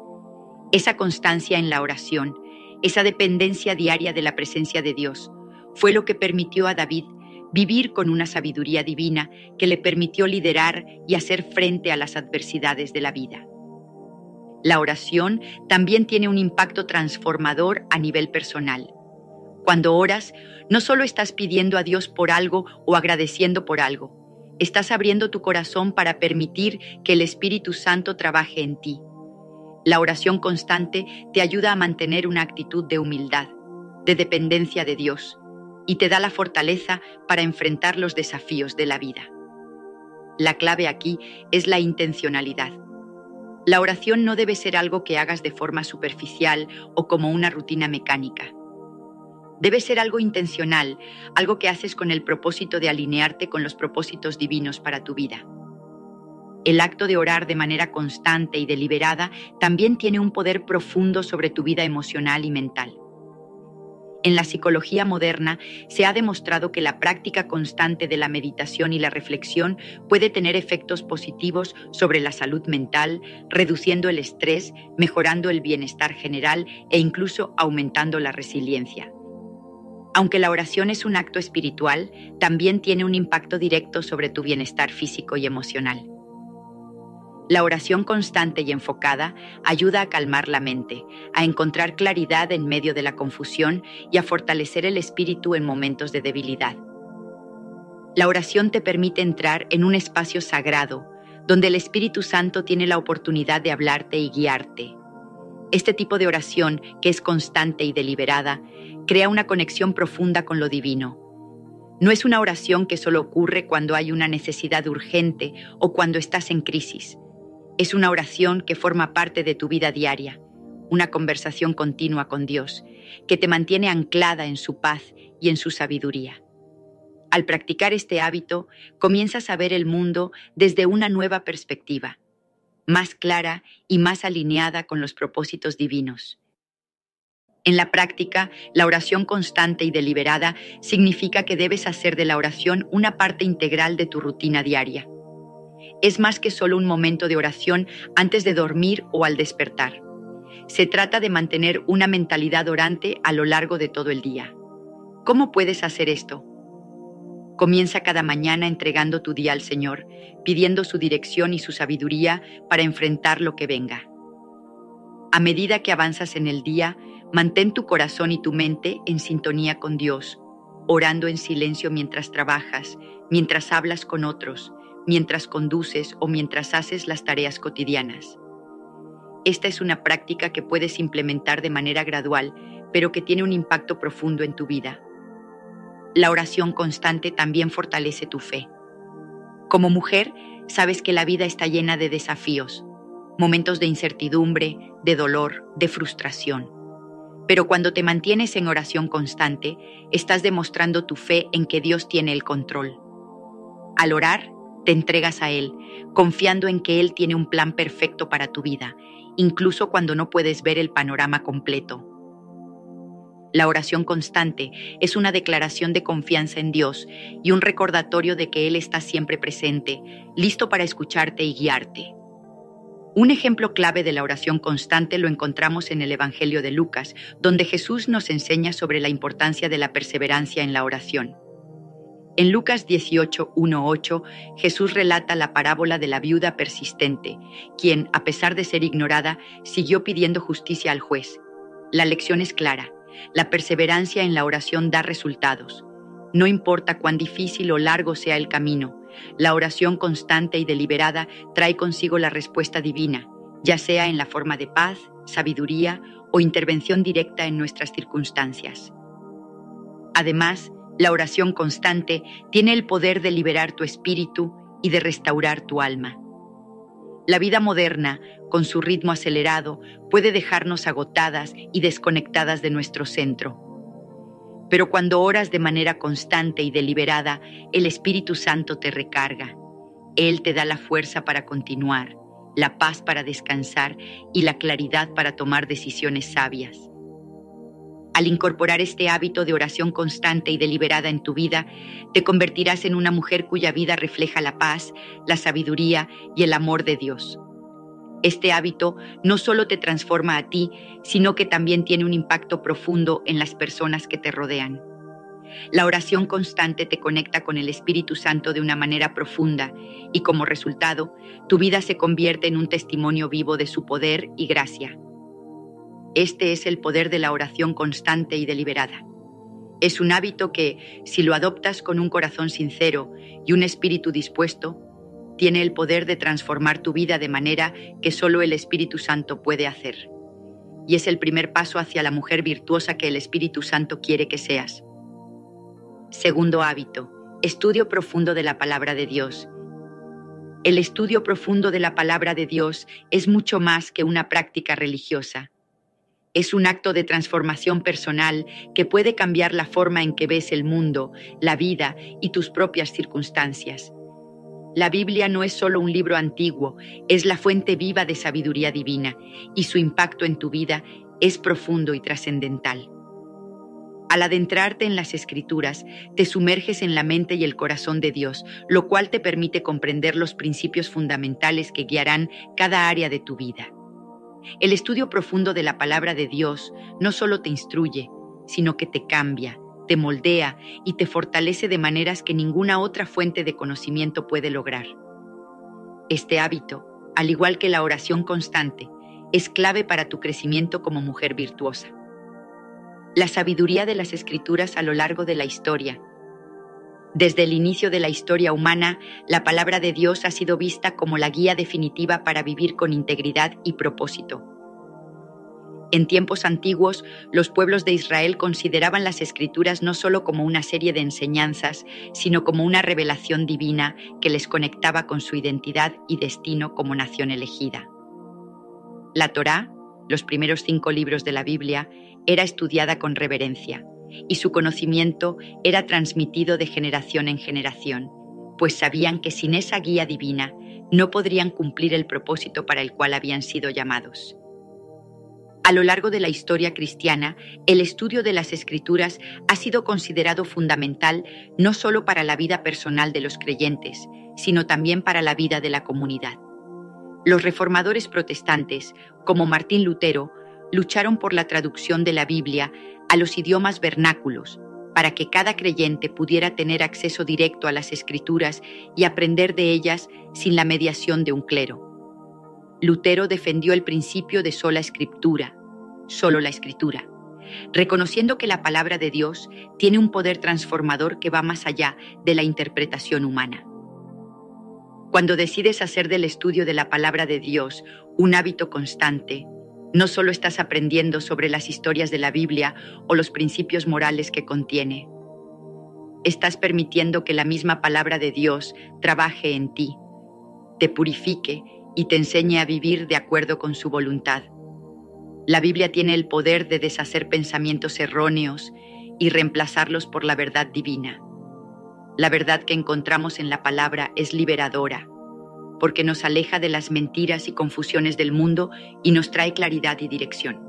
Esa constancia en la oración, esa dependencia diaria de la presencia de Dios, fue lo que permitió a David vivir con una sabiduría divina que le permitió liderar y hacer frente a las adversidades de la vida. La oración también tiene un impacto transformador a nivel personal. Cuando oras, no solo estás pidiendo a Dios por algo o agradeciendo por algo, estás abriendo tu corazón para permitir que el Espíritu Santo trabaje en ti. La oración constante te ayuda a mantener una actitud de humildad, de dependencia de Dios, y te da la fortaleza para enfrentar los desafíos de la vida. La clave aquí es la intencionalidad. La oración no debe ser algo que hagas de forma superficial o como una rutina mecánica. Debe ser algo intencional, algo que haces con el propósito de alinearte con los propósitos divinos para tu vida. El acto de orar de manera constante y deliberada también tiene un poder profundo sobre tu vida emocional y mental. En la psicología moderna se ha demostrado que la práctica constante de la meditación y la reflexión puede tener efectos positivos sobre la salud mental, reduciendo el estrés, mejorando el bienestar general e incluso aumentando la resiliencia. Aunque la oración es un acto espiritual, también tiene un impacto directo sobre tu bienestar físico y emocional. La oración constante y enfocada ayuda a calmar la mente, a encontrar claridad en medio de la confusión y a fortalecer el espíritu en momentos de debilidad. La oración te permite entrar en un espacio sagrado, donde el Espíritu Santo tiene la oportunidad de hablarte y guiarte. Este tipo de oración, que es constante y deliberada, crea una conexión profunda con lo divino. No es una oración que solo ocurre cuando hay una necesidad urgente o cuando estás en crisis. Es una oración que forma parte de tu vida diaria, una conversación continua con Dios, que te mantiene anclada en su paz y en su sabiduría. Al practicar este hábito, comienzas a ver el mundo desde una nueva perspectiva, más clara y más alineada con los propósitos divinos. En la práctica, la oración constante y deliberada significa que debes hacer de la oración una parte integral de tu rutina diaria. Es más que solo un momento de oración antes de dormir o al despertar. Se trata de mantener una mentalidad orante a lo largo de todo el día. ¿Cómo puedes hacer esto? Comienza cada mañana entregando tu día al Señor, pidiendo su dirección y su sabiduría para enfrentar lo que venga. A medida que avanzas en el día, mantén tu corazón y tu mente en sintonía con Dios, orando en silencio mientras trabajas, mientras hablas con otros, mientras conduces o mientras haces las tareas cotidianas. Esta es una práctica que puedes implementar de manera gradual, pero que tiene un impacto profundo en tu vida. La oración constante también fortalece tu fe. Como mujer, sabes que la vida está llena de desafíos, momentos de incertidumbre, de dolor, de frustración. Pero cuando te mantienes en oración constante, estás demostrando tu fe en que Dios tiene el control. Al orar, te entregas a Él, confiando en que Él tiene un plan perfecto para tu vida, incluso cuando no puedes ver el panorama completo. La oración constante es una declaración de confianza en Dios y un recordatorio de que Él está siempre presente, listo para escucharte y guiarte. Un ejemplo clave de la oración constante lo encontramos en el Evangelio de Lucas, donde Jesús nos enseña sobre la importancia de la perseverancia en la oración. En Lucas 18:1-8, Jesús relata la parábola de la viuda persistente, quien, a pesar de ser ignorada, siguió pidiendo justicia al juez. La lección es clara: la perseverancia en la oración da resultados. No importa cuán difícil o largo sea el camino, la oración constante y deliberada trae consigo la respuesta divina, ya sea en la forma de paz, sabiduría o intervención directa en nuestras circunstancias. Además, la oración constante tiene el poder de liberar tu espíritu y de restaurar tu alma. La vida moderna, con su ritmo acelerado, puede dejarnos agotadas y desconectadas de nuestro centro. Pero cuando oras de manera constante y deliberada, el Espíritu Santo te recarga. Él te da la fuerza para continuar, la paz para descansar y la claridad para tomar decisiones sabias. Al incorporar este hábito de oración constante y deliberada en tu vida, te convertirás en una mujer cuya vida refleja la paz, la sabiduría y el amor de Dios. Este hábito no solo te transforma a ti, sino que también tiene un impacto profundo en las personas que te rodean. La oración constante te conecta con el Espíritu Santo de una manera profunda y, como resultado, tu vida se convierte en un testimonio vivo de su poder y gracia. Este es el poder de la oración constante y deliberada. Es un hábito que, si lo adoptas con un corazón sincero y un espíritu dispuesto, tiene el poder de transformar tu vida de manera que solo el Espíritu Santo puede hacer. Y es el primer paso hacia la mujer virtuosa que el Espíritu Santo quiere que seas. Segundo hábito: estudio profundo de la palabra de Dios. El estudio profundo de la palabra de Dios es mucho más que una práctica religiosa. Es un acto de transformación personal que puede cambiar la forma en que ves el mundo, la vida y tus propias circunstancias. La Biblia no es solo un libro antiguo, es la fuente viva de sabiduría divina, y su impacto en tu vida es profundo y trascendental. Al adentrarte en las Escrituras, te sumerges en la mente y el corazón de Dios, lo cual te permite comprender los principios fundamentales que guiarán cada área de tu vida. El estudio profundo de la palabra de Dios no solo te instruye, sino que te cambia, te moldea y te fortalece de maneras que ninguna otra fuente de conocimiento puede lograr. Este hábito, al igual que la oración constante, es clave para tu crecimiento como mujer virtuosa. La sabiduría de las Escrituras a lo largo de la historia. Desde el inicio de la historia humana, la palabra de Dios ha sido vista como la guía definitiva para vivir con integridad y propósito. En tiempos antiguos, los pueblos de Israel consideraban las Escrituras no solo como una serie de enseñanzas, sino como una revelación divina que les conectaba con su identidad y destino como nación elegida. La Torá, los primeros 5 libros de la Biblia, era estudiada con reverencia, y su conocimiento era transmitido de generación en generación, pues sabían que sin esa guía divina no podrían cumplir el propósito para el cual habían sido llamados. A lo largo de la historia cristiana, el estudio de las Escrituras ha sido considerado fundamental no solo para la vida personal de los creyentes, sino también para la vida de la comunidad. Los reformadores protestantes, como Martín Lutero, lucharon por la traducción de la Biblia a los idiomas vernáculos, para que cada creyente pudiera tener acceso directo a las Escrituras y aprender de ellas sin la mediación de un clero. Lutero defendió el principio de sola escritura, solo la Escritura, reconociendo que la palabra de Dios tiene un poder transformador que va más allá de la interpretación humana. Cuando decides hacer del estudio de la palabra de Dios un hábito constante, no solo estás aprendiendo sobre las historias de la Biblia o los principios morales que contiene, estás permitiendo que la misma palabra de Dios trabaje en ti, te purifique y te enseñe a vivir de acuerdo con su voluntad. La Biblia tiene el poder de deshacer pensamientos erróneos y reemplazarlos por la verdad divina. La verdad que encontramos en la palabra es liberadora, porque nos aleja de las mentiras y confusiones del mundo y nos trae claridad y dirección.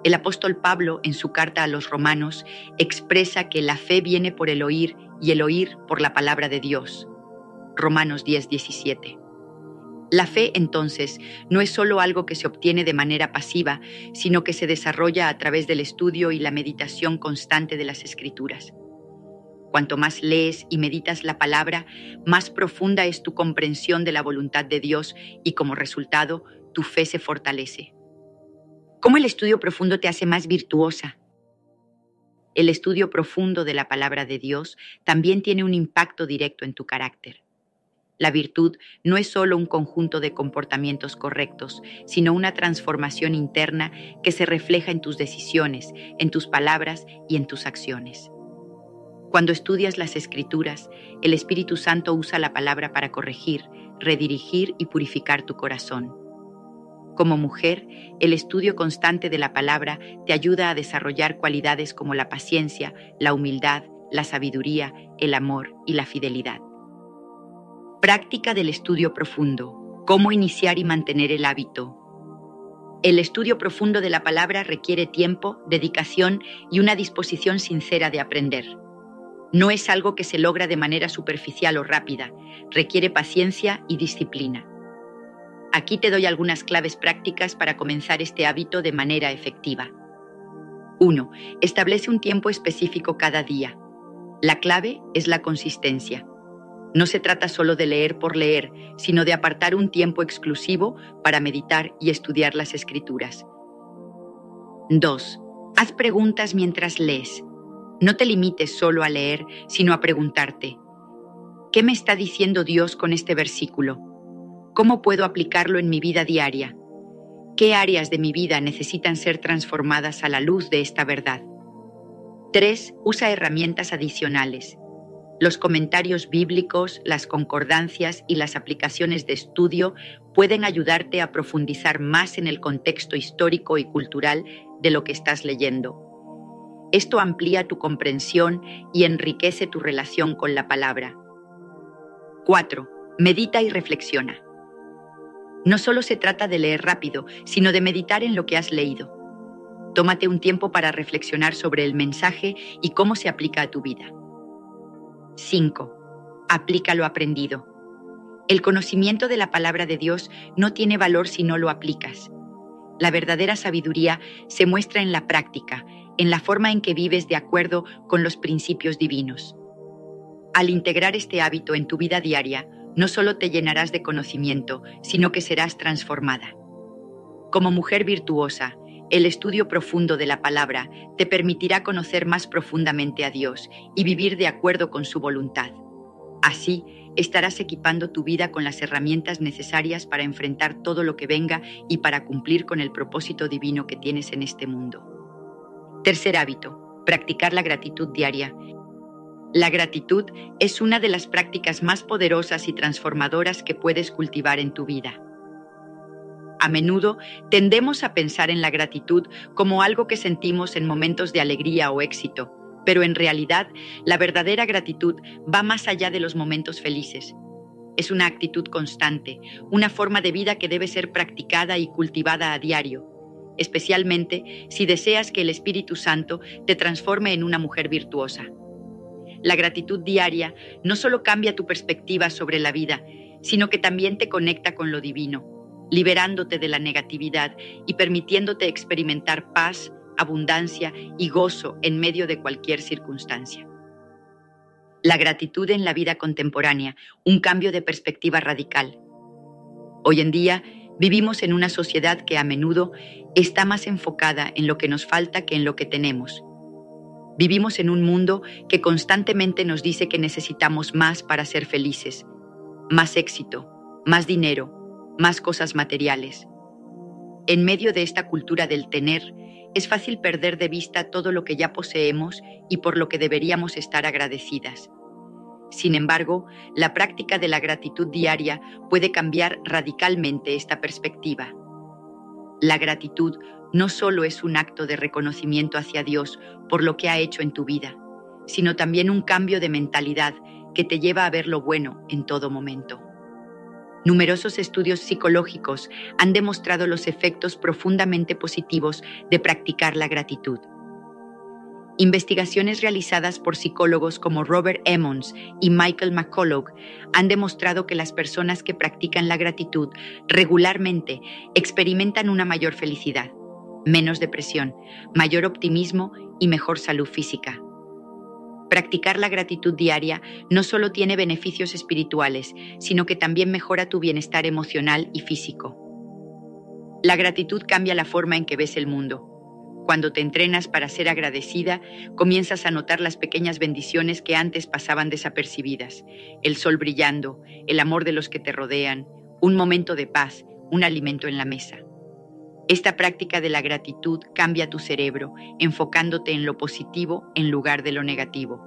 El apóstol Pablo, en su carta a los Romanos, expresa que la fe viene por el oír y el oír por la palabra de Dios. Romanos 10:17. La fe, entonces, no es solo algo que se obtiene de manera pasiva, sino que se desarrolla a través del estudio y la meditación constante de las Escrituras. Cuanto más lees y meditas la palabra, más profunda es tu comprensión de la voluntad de Dios y como resultado, tu fe se fortalece. ¿Cómo el estudio profundo te hace más virtuosa? El estudio profundo de la palabra de Dios también tiene un impacto directo en tu carácter. La virtud no es solo un conjunto de comportamientos correctos, sino una transformación interna que se refleja en tus decisiones, en tus palabras y en tus acciones. Cuando estudias las Escrituras, el Espíritu Santo usa la palabra para corregir, redirigir y purificar tu corazón. Como mujer, el estudio constante de la palabra te ayuda a desarrollar cualidades como la paciencia, la humildad, la sabiduría, el amor y la fidelidad. Práctica del estudio profundo. ¿Cómo iniciar y mantener el hábito? El estudio profundo de la palabra requiere tiempo, dedicación y una disposición sincera de aprender. No es algo que se logra de manera superficial o rápida, requiere paciencia y disciplina. Aquí te doy algunas claves prácticas para comenzar este hábito de manera efectiva. 1. Establece un tiempo específico cada día. La clave es la consistencia. No se trata solo de leer por leer, sino de apartar un tiempo exclusivo para meditar y estudiar las Escrituras. 2. Haz preguntas mientras lees. No te limites solo a leer, sino a preguntarte: ¿qué me está diciendo Dios con este versículo? ¿Cómo puedo aplicarlo en mi vida diaria? ¿Qué áreas de mi vida necesitan ser transformadas a la luz de esta verdad? 3. Usa herramientas adicionales. Los comentarios bíblicos, las concordancias y las aplicaciones de estudio pueden ayudarte a profundizar más en el contexto histórico y cultural de lo que estás leyendo. Esto amplía tu comprensión y enriquece tu relación con la palabra. 4. Medita y reflexiona. No solo se trata de leer rápido, sino de meditar en lo que has leído. Tómate un tiempo para reflexionar sobre el mensaje y cómo se aplica a tu vida. 5. Aplica lo aprendido. El conocimiento de la palabra de Dios no tiene valor si no lo aplicas. La verdadera sabiduría se muestra en la práctica, en la forma en que vives de acuerdo con los principios divinos. Al integrar este hábito en tu vida diaria, no solo te llenarás de conocimiento, sino que serás transformada. Como mujer virtuosa, el estudio profundo de la palabra te permitirá conocer más profundamente a Dios y vivir de acuerdo con su voluntad. Así, estarás equipando tu vida con las herramientas necesarias para enfrentar todo lo que venga y para cumplir con el propósito divino que tienes en este mundo. Tercer hábito, practicar la gratitud diaria. La gratitud es una de las prácticas más poderosas y transformadoras que puedes cultivar en tu vida. A menudo tendemos a pensar en la gratitud como algo que sentimos en momentos de alegría o éxito, pero en realidad la verdadera gratitud va más allá de los momentos felices. Es una actitud constante, una forma de vida que debe ser practicada y cultivada a diario, especialmente si deseas que el Espíritu Santo te transforme en una mujer virtuosa. La gratitud diaria no solo cambia tu perspectiva sobre la vida, sino que también te conecta con lo divino, liberándote de la negatividad y permitiéndote experimentar paz, abundancia y gozo en medio de cualquier circunstancia. La gratitud en la vida contemporánea, un cambio de perspectiva radical. Hoy en día vivimos en una sociedad que a menudo está más enfocada en lo que nos falta que en lo que tenemos. Vivimos en un mundo que constantemente nos dice que necesitamos más para ser felices, más éxito, más dinero, más cosas materiales. En medio de esta cultura del tener, es fácil perder de vista todo lo que ya poseemos y por lo que deberíamos estar agradecidas. Sin embargo, la práctica de la gratitud diaria puede cambiar radicalmente esta perspectiva. La gratitud no solo es un acto de reconocimiento hacia Dios por lo que ha hecho en tu vida, sino también un cambio de mentalidad que te lleva a ver lo bueno en todo momento. Numerosos estudios psicológicos han demostrado los efectos profundamente positivos de practicar la gratitud. Investigaciones realizadas por psicólogos como Robert Emmons y Michael McCullough han demostrado que las personas que practican la gratitud regularmente experimentan una mayor felicidad, menos depresión, mayor optimismo y mejor salud física. Practicar la gratitud diaria no solo tiene beneficios espirituales, sino que también mejora tu bienestar emocional y físico. La gratitud cambia la forma en que ves el mundo. Cuando te entrenas para ser agradecida, comienzas a notar las pequeñas bendiciones que antes pasaban desapercibidas. El sol brillando, el amor de los que te rodean, un momento de paz, un alimento en la mesa. Esta práctica de la gratitud cambia tu cerebro, enfocándote en lo positivo en lugar de lo negativo.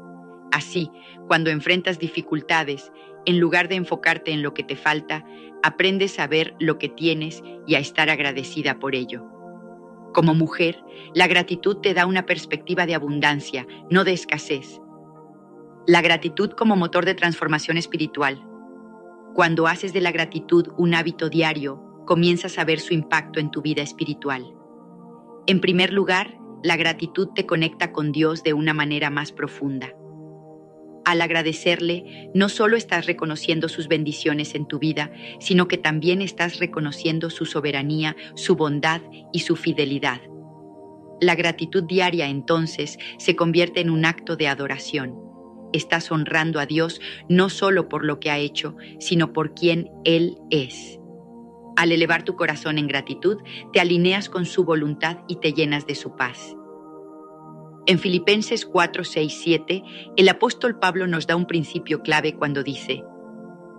Así, cuando enfrentas dificultades, en lugar de enfocarte en lo que te falta, aprendes a ver lo que tienes y a estar agradecida por ello. Como mujer, la gratitud te da una perspectiva de abundancia, no de escasez. La gratitud como motor de transformación espiritual. Cuando haces de la gratitud un hábito diario, comienzas a ver su impacto en tu vida espiritual. En primer lugar, la gratitud te conecta con Dios de una manera más profunda. Al agradecerle, no solo estás reconociendo sus bendiciones en tu vida, sino que también estás reconociendo su soberanía, su bondad y su fidelidad. La gratitud diaria, entonces, se convierte en un acto de adoración. Estás honrando a Dios no solo por lo que ha hecho, sino por quien Él es. Al elevar tu corazón en gratitud, te alineas con su voluntad y te llenas de su paz. En Filipenses 4, 6, 7, el apóstol Pablo nos da un principio clave cuando dice: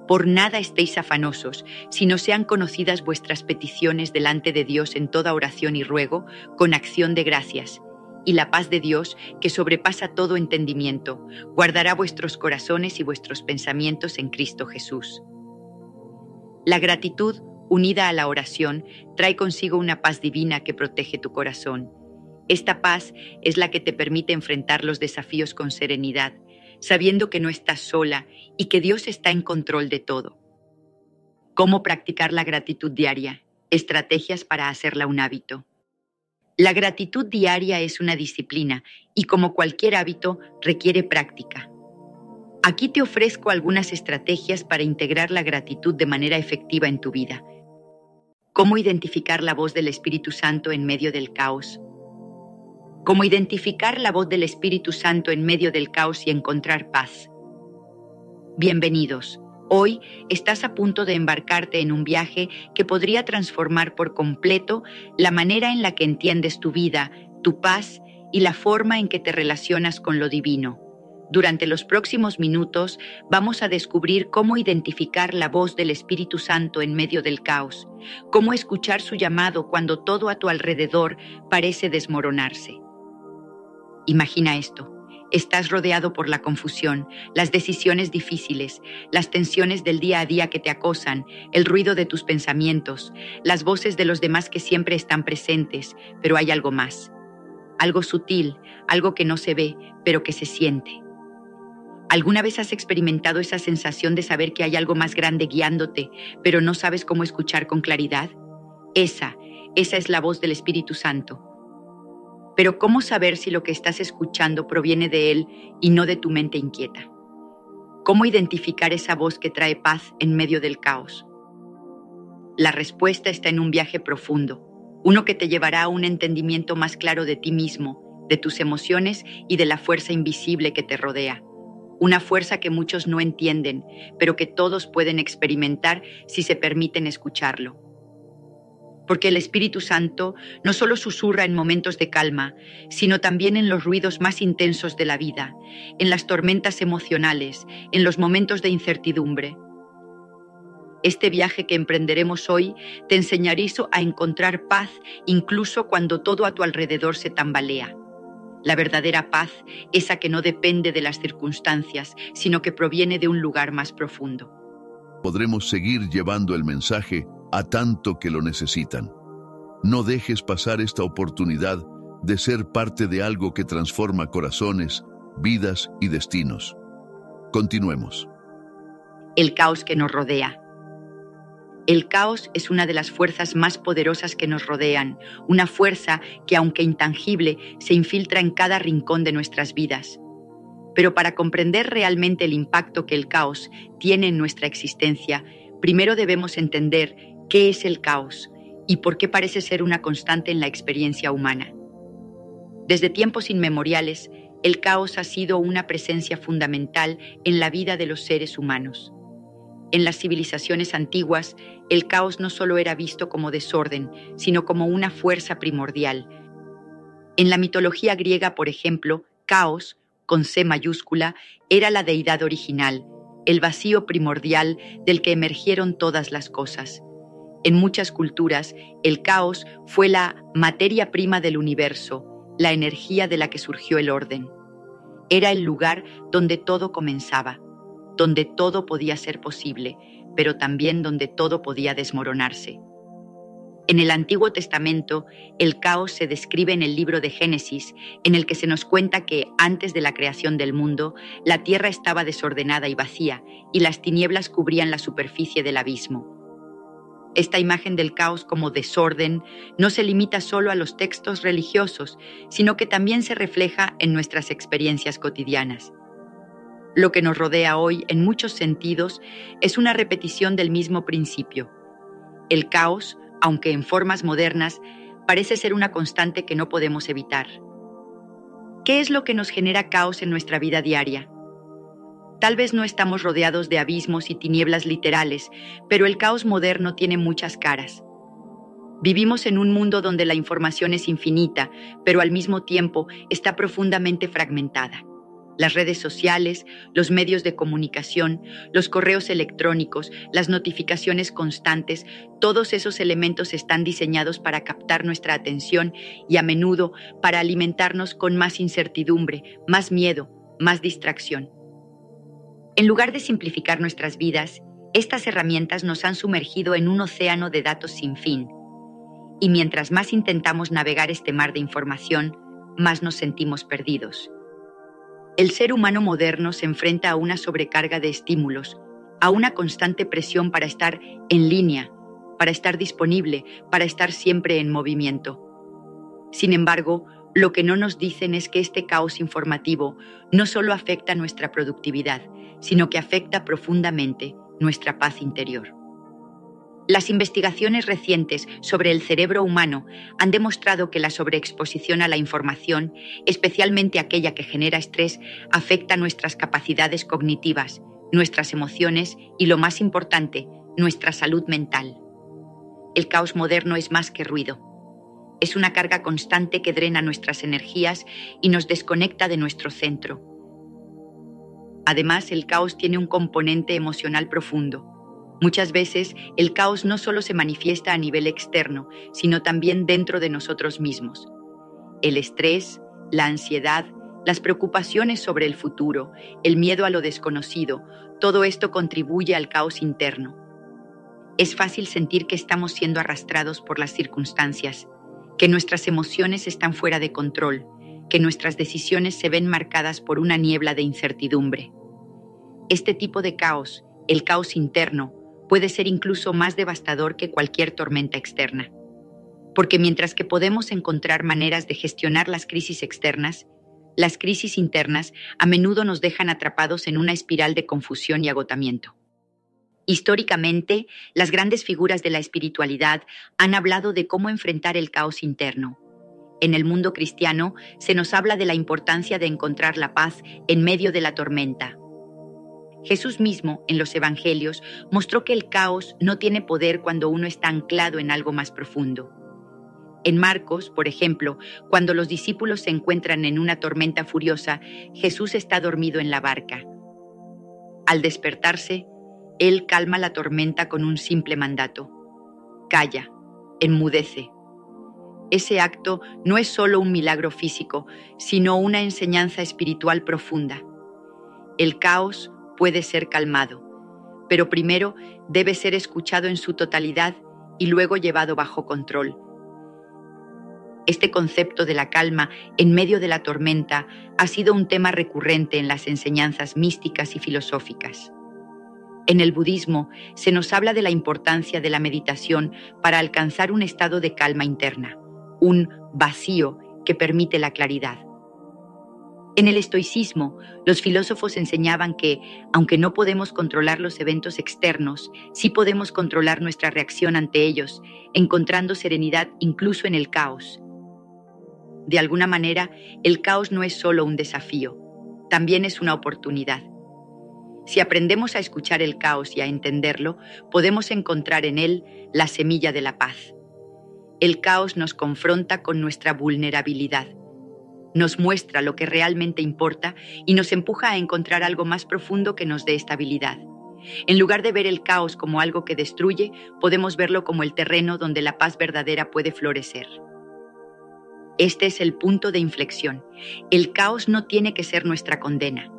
«Por nada estéis afanosos, sino sean conocidas vuestras peticiones delante de Dios en toda oración y ruego, con acción de gracias. Y la paz de Dios, que sobrepasa todo entendimiento, guardará vuestros corazones y vuestros pensamientos en Cristo Jesús». La gratitud, unida a la oración, trae consigo una paz divina que protege tu corazón. Esta paz es la que te permite enfrentar los desafíos con serenidad, sabiendo que no estás sola y que Dios está en control de todo. ¿Cómo practicar la gratitud diaria? Estrategias para hacerla un hábito. La gratitud diaria es una disciplina y, como cualquier hábito, requiere práctica. Aquí te ofrezco algunas estrategias para integrar la gratitud de manera efectiva en tu vida. ¿Cómo identificar la voz del Espíritu Santo en medio del caos? ¿Cómo identificar la voz del Espíritu Santo en medio del caos y encontrar paz? Bienvenidos. Hoy estás a punto de embarcarte en un viaje que podría transformar por completo la manera en la que entiendes tu vida, tu paz y la forma en que te relacionas con lo divino. Durante los próximos minutos vamos a descubrir cómo identificar la voz del Espíritu Santo en medio del caos, cómo escuchar su llamado cuando todo a tu alrededor parece desmoronarse. Imagina esto. Estás rodeado por la confusión, las decisiones difíciles, las tensiones del día a día que te acosan, el ruido de tus pensamientos, las voces de los demás que siempre están presentes, pero hay algo más. Algo sutil, algo que no se ve, pero que se siente. ¿Alguna vez has experimentado esa sensación de saber que hay algo más grande guiándote, pero no sabes cómo escuchar con claridad? Esa es la voz del Espíritu Santo. Pero ¿cómo saber si lo que estás escuchando proviene de Él y no de tu mente inquieta? ¿Cómo identificar esa voz que trae paz en medio del caos? La respuesta está en un viaje profundo, uno que te llevará a un entendimiento más claro de ti mismo, de tus emociones y de la fuerza invisible que te rodea. Una fuerza que muchos no entienden, pero que todos pueden experimentar si se permiten escucharlo. Porque el Espíritu Santo no solo susurra en momentos de calma, sino también en los ruidos más intensos de la vida, en las tormentas emocionales, en los momentos de incertidumbre. Este viaje que emprenderemos hoy te enseñará a encontrar paz incluso cuando todo a tu alrededor se tambalea. La verdadera paz, esa que no depende de las circunstancias, sino que proviene de un lugar más profundo. Podremos seguir llevando el mensaje a tanto que lo necesitan. No dejes pasar esta oportunidad de ser parte de algo que transforma corazones, vidas y destinos. Continuemos. El caos que nos rodea. El caos es una de las fuerzas más poderosas que nos rodean, una fuerza que, aunque intangible, se infiltra en cada rincón de nuestras vidas. Pero para comprender realmente el impacto que el caos tiene en nuestra existencia, primero debemos entender qué es el caos y por qué parece ser una constante en la experiencia humana. Desde tiempos inmemoriales, el caos ha sido una presencia fundamental en la vida de los seres humanos. En las civilizaciones antiguas, el caos no solo era visto como desorden, sino como una fuerza primordial. En la mitología griega, por ejemplo, Caos, con C mayúscula, era la deidad original, el vacío primordial del que emergieron todas las cosas. En muchas culturas, el caos fue la materia prima del universo, la energía de la que surgió el orden. Era el lugar donde todo comenzaba, donde todo podía ser posible, pero también donde todo podía desmoronarse. En el Antiguo Testamento, el caos se describe en el libro de Génesis, en el que se nos cuenta que, antes de la creación del mundo, la tierra estaba desordenada y vacía, y las tinieblas cubrían la superficie del abismo. Esta imagen del caos como desorden no se limita solo a los textos religiosos, sino que también se refleja en nuestras experiencias cotidianas. Lo que nos rodea hoy, en muchos sentidos, es una repetición del mismo principio. El caos, aunque en formas modernas, parece ser una constante que no podemos evitar. ¿Qué es lo que nos genera caos en nuestra vida diaria? Tal vez no estamos rodeados de abismos y tinieblas literales, pero el caos moderno tiene muchas caras. Vivimos en un mundo donde la información es infinita, pero al mismo tiempo está profundamente fragmentada. Las redes sociales, los medios de comunicación, los correos electrónicos, las notificaciones constantes, todos esos elementos están diseñados para captar nuestra atención y a menudo para alimentarnos con más incertidumbre, más miedo, más distracción. En lugar de simplificar nuestras vidas, estas herramientas nos han sumergido en un océano de datos sin fin. Y mientras más intentamos navegar este mar de información, más nos sentimos perdidos. El ser humano moderno se enfrenta a una sobrecarga de estímulos, a una constante presión para estar en línea, para estar disponible, para estar siempre en movimiento. Sin embargo, lo que no nos dicen es que este caos informativo no solo afecta nuestra productividad, sino que afecta profundamente nuestra paz interior. Las investigaciones recientes sobre el cerebro humano han demostrado que la sobreexposición a la información, especialmente aquella que genera estrés, afecta nuestras capacidades cognitivas, nuestras emociones y, lo más importante, nuestra salud mental. El caos moderno es más que ruido. Es una carga constante que drena nuestras energías y nos desconecta de nuestro centro. Además, el caos tiene un componente emocional profundo. Muchas veces, el caos no solo se manifiesta a nivel externo, sino también dentro de nosotros mismos. El estrés, la ansiedad, las preocupaciones sobre el futuro, el miedo a lo desconocido, todo esto contribuye al caos interno. Es fácil sentir que estamos siendo arrastrados por las circunstancias, que nuestras emociones están fuera de control, que nuestras decisiones se ven marcadas por una niebla de incertidumbre. Este tipo de caos, el caos interno, puede ser incluso más devastador que cualquier tormenta externa. Porque mientras que podemos encontrar maneras de gestionar las crisis externas, las crisis internas a menudo nos dejan atrapados en una espiral de confusión y agotamiento. Históricamente, las grandes figuras de la espiritualidad han hablado de cómo enfrentar el caos interno. En el mundo cristiano se nos habla de la importancia de encontrar la paz en medio de la tormenta. Jesús mismo, en los Evangelios, mostró que el caos no tiene poder cuando uno está anclado en algo más profundo. En Marcos, por ejemplo, cuando los discípulos se encuentran en una tormenta furiosa, Jesús está dormido en la barca. Al despertarse, Él calma la tormenta con un simple mandato: calla, enmudece. Ese acto no es solo un milagro físico, sino una enseñanza espiritual profunda. El caos puede ser calmado, pero primero debe ser escuchado en su totalidad y luego llevado bajo control. Este concepto de la calma en medio de la tormenta ha sido un tema recurrente en las enseñanzas místicas y filosóficas. En el budismo se nos habla de la importancia de la meditación para alcanzar un estado de calma interna, un vacío que permite la claridad. En el estoicismo, los filósofos enseñaban que, aunque no podemos controlar los eventos externos, sí podemos controlar nuestra reacción ante ellos, encontrando serenidad incluso en el caos. De alguna manera, el caos no es solo un desafío, también es una oportunidad. Si aprendemos a escuchar el caos y a entenderlo, podemos encontrar en él la semilla de la paz. El caos nos confronta con nuestra vulnerabilidad, nos muestra lo que realmente importa y nos empuja a encontrar algo más profundo que nos dé estabilidad. En lugar de ver el caos como algo que destruye, podemos verlo como el terreno donde la paz verdadera puede florecer. Este es el punto de inflexión. El caos no tiene que ser nuestra condena.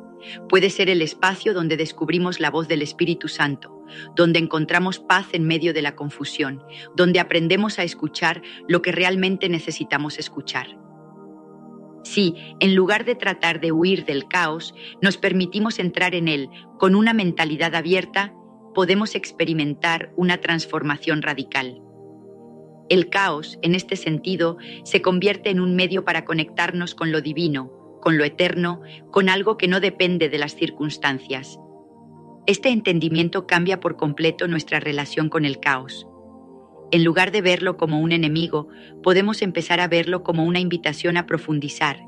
Puede ser el espacio donde descubrimos la voz del Espíritu Santo, donde encontramos paz en medio de la confusión, donde aprendemos a escuchar lo que realmente necesitamos escuchar. Si, en lugar de tratar de huir del caos, nos permitimos entrar en él con una mentalidad abierta, podemos experimentar una transformación radical. El caos, en este sentido, se convierte en un medio para conectarnos con lo divino, con lo eterno, con algo que no depende de las circunstancias. Este entendimiento cambia por completo nuestra relación con el caos. En lugar de verlo como un enemigo, podemos empezar a verlo como una invitación a profundizar,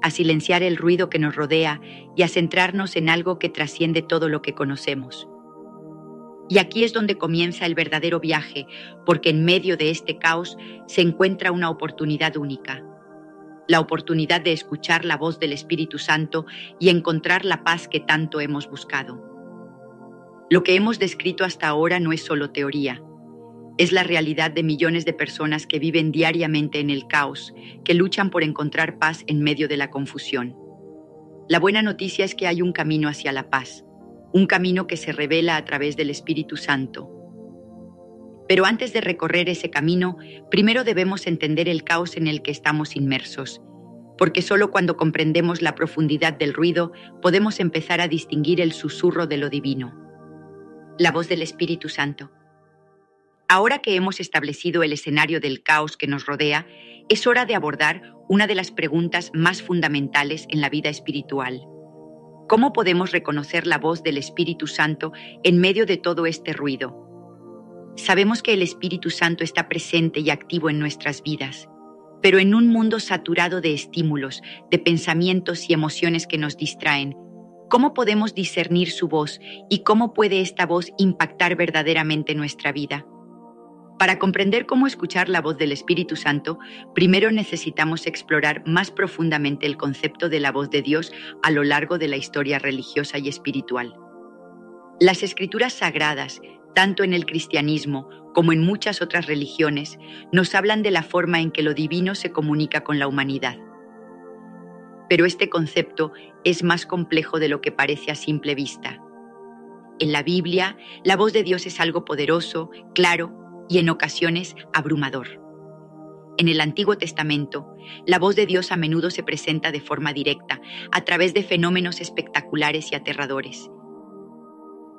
a silenciar el ruido que nos rodea y a centrarnos en algo que trasciende todo lo que conocemos. Y aquí es donde comienza el verdadero viaje, porque en medio de este caos se encuentra una oportunidad única. La oportunidad de escuchar la voz del Espíritu Santo y encontrar la paz que tanto hemos buscado. Lo que hemos descrito hasta ahora no es solo teoría. Es la realidad de millones de personas que viven diariamente en el caos, que luchan por encontrar paz en medio de la confusión. La buena noticia es que hay un camino hacia la paz, un camino que se revela a través del Espíritu Santo. Pero antes de recorrer ese camino, primero debemos entender el caos en el que estamos inmersos, porque solo cuando comprendemos la profundidad del ruido podemos empezar a distinguir el susurro de lo divino. La voz del Espíritu Santo. Ahora que hemos establecido el escenario del caos que nos rodea, es hora de abordar una de las preguntas más fundamentales en la vida espiritual. ¿Cómo podemos reconocer la voz del Espíritu Santo en medio de todo este ruido? Sabemos que el Espíritu Santo está presente y activo en nuestras vidas, pero en un mundo saturado de estímulos, de pensamientos y emociones que nos distraen, ¿cómo podemos discernir su voz y cómo puede esta voz impactar verdaderamente nuestra vida? Para comprender cómo escuchar la voz del Espíritu Santo, primero necesitamos explorar más profundamente el concepto de la voz de Dios a lo largo de la historia religiosa y espiritual. Las escrituras sagradas, tanto en el cristianismo como en muchas otras religiones, nos hablan de la forma en que lo divino se comunica con la humanidad. Pero este concepto es más complejo de lo que parece a simple vista. En la Biblia, la voz de Dios es algo poderoso, claro y en ocasiones abrumador. En el Antiguo Testamento, la voz de Dios a menudo se presenta de forma directa, a través de fenómenos espectaculares y aterradores.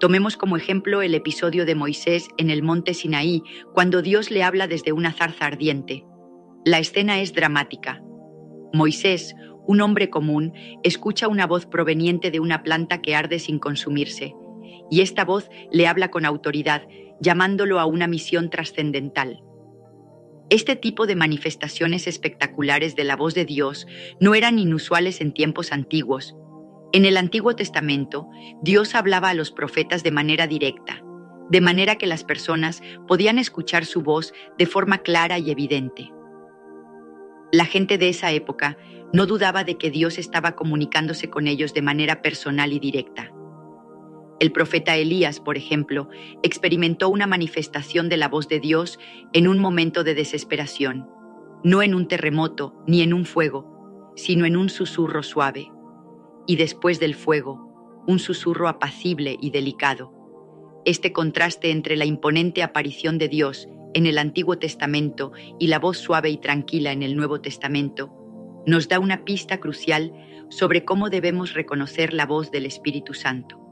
Tomemos como ejemplo el episodio de Moisés en el monte Sinaí, cuando Dios le habla desde una zarza ardiente. La escena es dramática. Moisés, un hombre común, escucha una voz proveniente de una planta que arde sin consumirse, y esta voz le habla con autoridad, llamándolo a una misión trascendental. Este tipo de manifestaciones espectaculares de la voz de Dios no eran inusuales en tiempos antiguos. En el Antiguo Testamento, Dios hablaba a los profetas de manera directa, de manera que las personas podían escuchar su voz de forma clara y evidente. La gente de esa época no dudaba de que Dios estaba comunicándose con ellos de manera personal y directa. El profeta Elías, por ejemplo, experimentó una manifestación de la voz de Dios en un momento de desesperación, no en un terremoto ni en un fuego, sino en un susurro suave. Y después del fuego, un susurro apacible y delicado. Este contraste entre la imponente aparición de Dios en el Antiguo Testamento y la voz suave y tranquila en el Nuevo Testamento nos da una pista crucial sobre cómo debemos reconocer la voz del Espíritu Santo.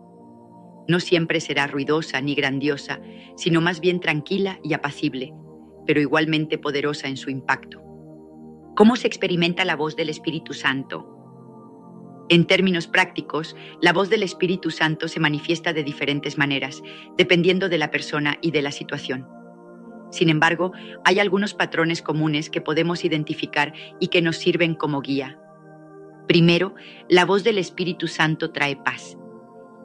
No siempre será ruidosa ni grandiosa, sino más bien tranquila y apacible, pero igualmente poderosa en su impacto. ¿Cómo se experimenta la voz del Espíritu Santo? En términos prácticos, la voz del Espíritu Santo se manifiesta de diferentes maneras, dependiendo de la persona y de la situación. Sin embargo, hay algunos patrones comunes que podemos identificar y que nos sirven como guía. Primero, la voz del Espíritu Santo trae paz.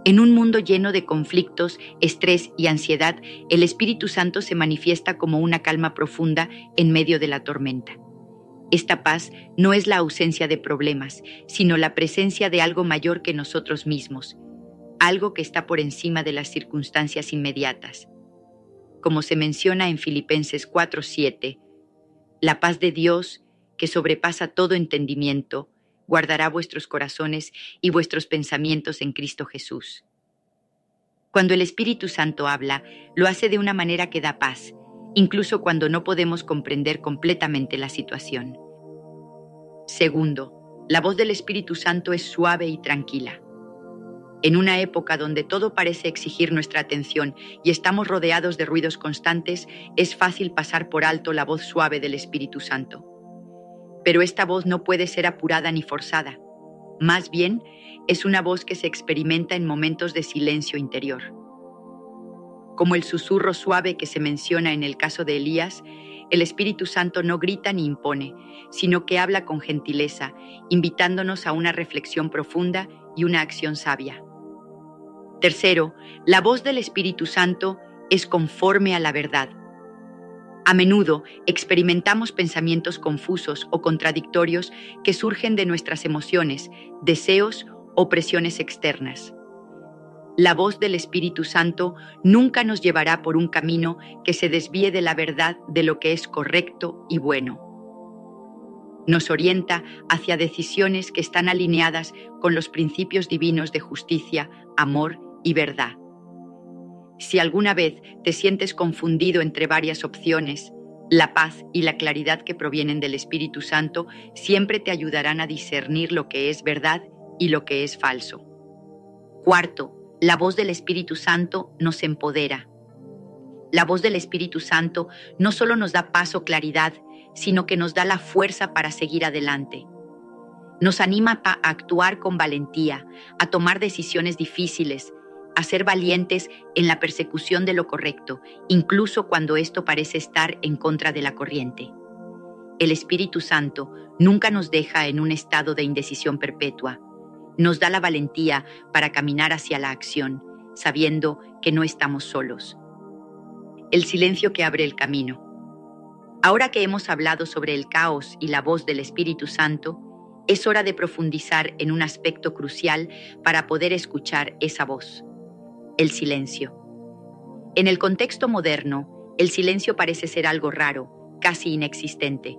En un mundo lleno de conflictos, estrés y ansiedad, el Espíritu Santo se manifiesta como una calma profunda en medio de la tormenta. Esta paz no es la ausencia de problemas, sino la presencia de algo mayor que nosotros mismos, algo que está por encima de las circunstancias inmediatas. Como se menciona en Filipenses 4:7, la paz de Dios, que sobrepasa todo entendimiento, guardará vuestros corazones y vuestros pensamientos en Cristo Jesús. Cuando el Espíritu Santo habla, lo hace de una manera que da paz, incluso cuando no podemos comprender completamente la situación. Segundo, la voz del Espíritu Santo es suave y tranquila. En una época donde todo parece exigir nuestra atención y estamos rodeados de ruidos constantes, es fácil pasar por alto la voz suave del Espíritu Santo. Pero esta voz no puede ser apurada ni forzada. Más bien, es una voz que se experimenta en momentos de silencio interior. Como el susurro suave que se menciona en el caso de Elías, el Espíritu Santo no grita ni impone, sino que habla con gentileza, invitándonos a una reflexión profunda y una acción sabia. Tercero, la voz del Espíritu Santo es conforme a la verdad. A menudo experimentamos pensamientos confusos o contradictorios que surgen de nuestras emociones, deseos o presiones externas. La voz del Espíritu Santo nunca nos llevará por un camino que se desvíe de la verdad de lo que es correcto y bueno. Nos orienta hacia decisiones que están alineadas con los principios divinos de justicia, amor y verdad. Si alguna vez te sientes confundido entre varias opciones, la paz y la claridad que provienen del Espíritu Santo siempre te ayudarán a discernir lo que es verdad y lo que es falso. Cuarto, la voz del Espíritu Santo nos empodera. La voz del Espíritu Santo no solo nos da paz o claridad, sino que nos da la fuerza para seguir adelante. Nos anima a actuar con valentía, a tomar decisiones difíciles, a ser valientes en la persecución de lo correcto, incluso cuando esto parece estar en contra de la corriente. El Espíritu Santo nunca nos deja en un estado de indecisión perpetua. Nos da la valentía para caminar hacia la acción, sabiendo que no estamos solos. el silencio que abre el camino. Ahora que hemos hablado sobre el caos y la voz del Espíritu Santo, es hora de profundizar en un aspecto crucial para poder escuchar esa voz: el silencio. En el contexto moderno, el silencio parece ser algo raro, casi inexistente.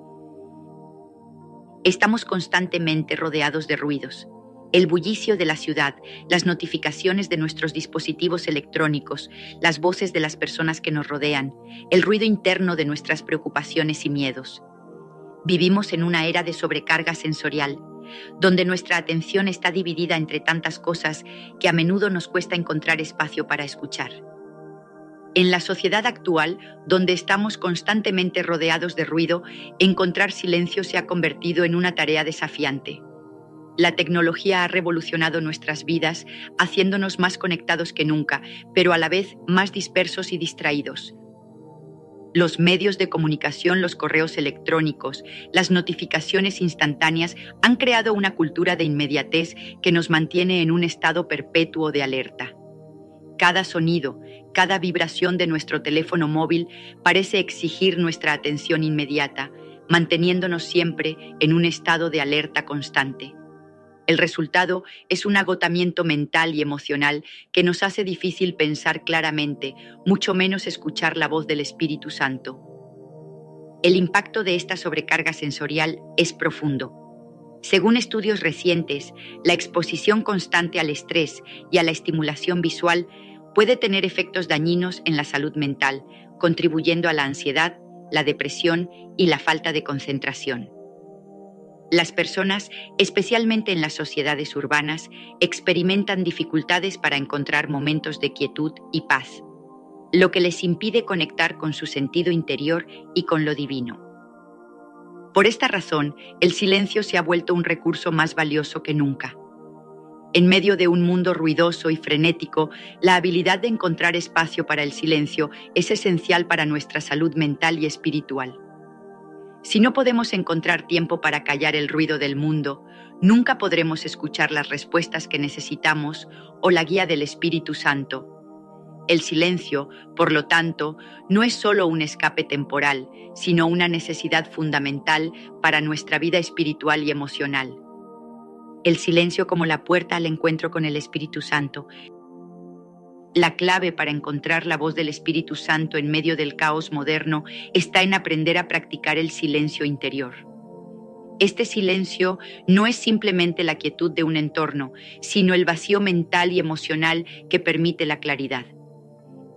Estamos constantemente rodeados de ruidos. El bullicio de la ciudad, las notificaciones de nuestros dispositivos electrónicos, las voces de las personas que nos rodean, el ruido interno de nuestras preocupaciones y miedos. Vivimos en una era de sobrecarga sensorial, donde nuestra atención está dividida entre tantas cosas que a menudo nos cuesta encontrar espacio para escuchar. En la sociedad actual, donde estamos constantemente rodeados de ruido, encontrar silencio se ha convertido en una tarea desafiante. La tecnología ha revolucionado nuestras vidas, haciéndonos más conectados que nunca, pero a la vez más dispersos y distraídos. Los medios de comunicación, los correos electrónicos, las notificaciones instantáneas han creado una cultura de inmediatez que nos mantiene en un estado perpetuo de alerta. Cada sonido, cada vibración de nuestro teléfono móvil parece exigir nuestra atención inmediata, manteniéndonos siempre en un estado de alerta constante. El resultado es un agotamiento mental y emocional que nos hace difícil pensar claramente, mucho menos escuchar la voz del Espíritu Santo. El impacto de esta sobrecarga sensorial es profundo. Según estudios recientes, la exposición constante al estrés y a la estimulación visual puede tener efectos dañinos en la salud mental, contribuyendo a la ansiedad, la depresión y la falta de concentración. Las personas, especialmente en las sociedades urbanas, experimentan dificultades para encontrar momentos de quietud y paz, lo que les impide conectar con su sentido interior y con lo divino. Por esta razón, el silencio se ha vuelto un recurso más valioso que nunca. En medio de un mundo ruidoso y frenético, la habilidad de encontrar espacio para el silencio es esencial para nuestra salud mental y espiritual. Si no podemos encontrar tiempo para callar el ruido del mundo, nunca podremos escuchar las respuestas que necesitamos o la guía del Espíritu Santo. El silencio, por lo tanto, no es solo un escape temporal, sino una necesidad fundamental para nuestra vida espiritual y emocional. El silencio como la puerta al encuentro con el Espíritu Santo. La clave para encontrar la voz del Espíritu Santo en medio del caos moderno está en aprender a practicar el silencio interior. Este silencio no es simplemente la quietud de un entorno, sino el vacío mental y emocional que permite la claridad.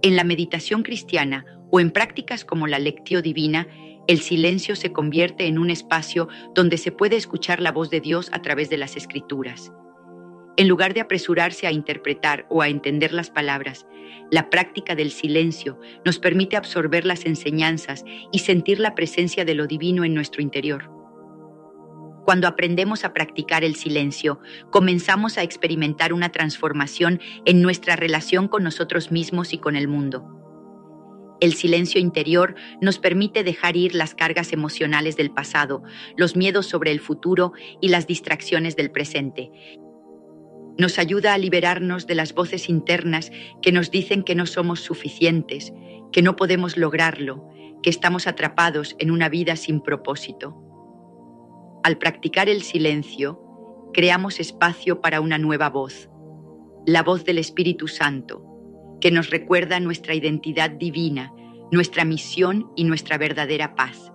En la meditación cristiana o en prácticas como la Lectio Divina, el silencio se convierte en un espacio donde se puede escuchar la voz de Dios a través de las Escrituras. En lugar de apresurarse a interpretar o a entender las palabras, la práctica del silencio nos permite absorber las enseñanzas y sentir la presencia de lo divino en nuestro interior. Cuando aprendemos a practicar el silencio, comenzamos a experimentar una transformación en nuestra relación con nosotros mismos y con el mundo. El silencio interior nos permite dejar ir las cargas emocionales del pasado, los miedos sobre el futuro y las distracciones del presente. Nos ayuda a liberarnos de las voces internas que nos dicen que no somos suficientes, que no podemos lograrlo, que estamos atrapados en una vida sin propósito. Al practicar el silencio, creamos espacio para una nueva voz, la voz del Espíritu Santo, que nos recuerda nuestra identidad divina, nuestra misión y nuestra verdadera paz.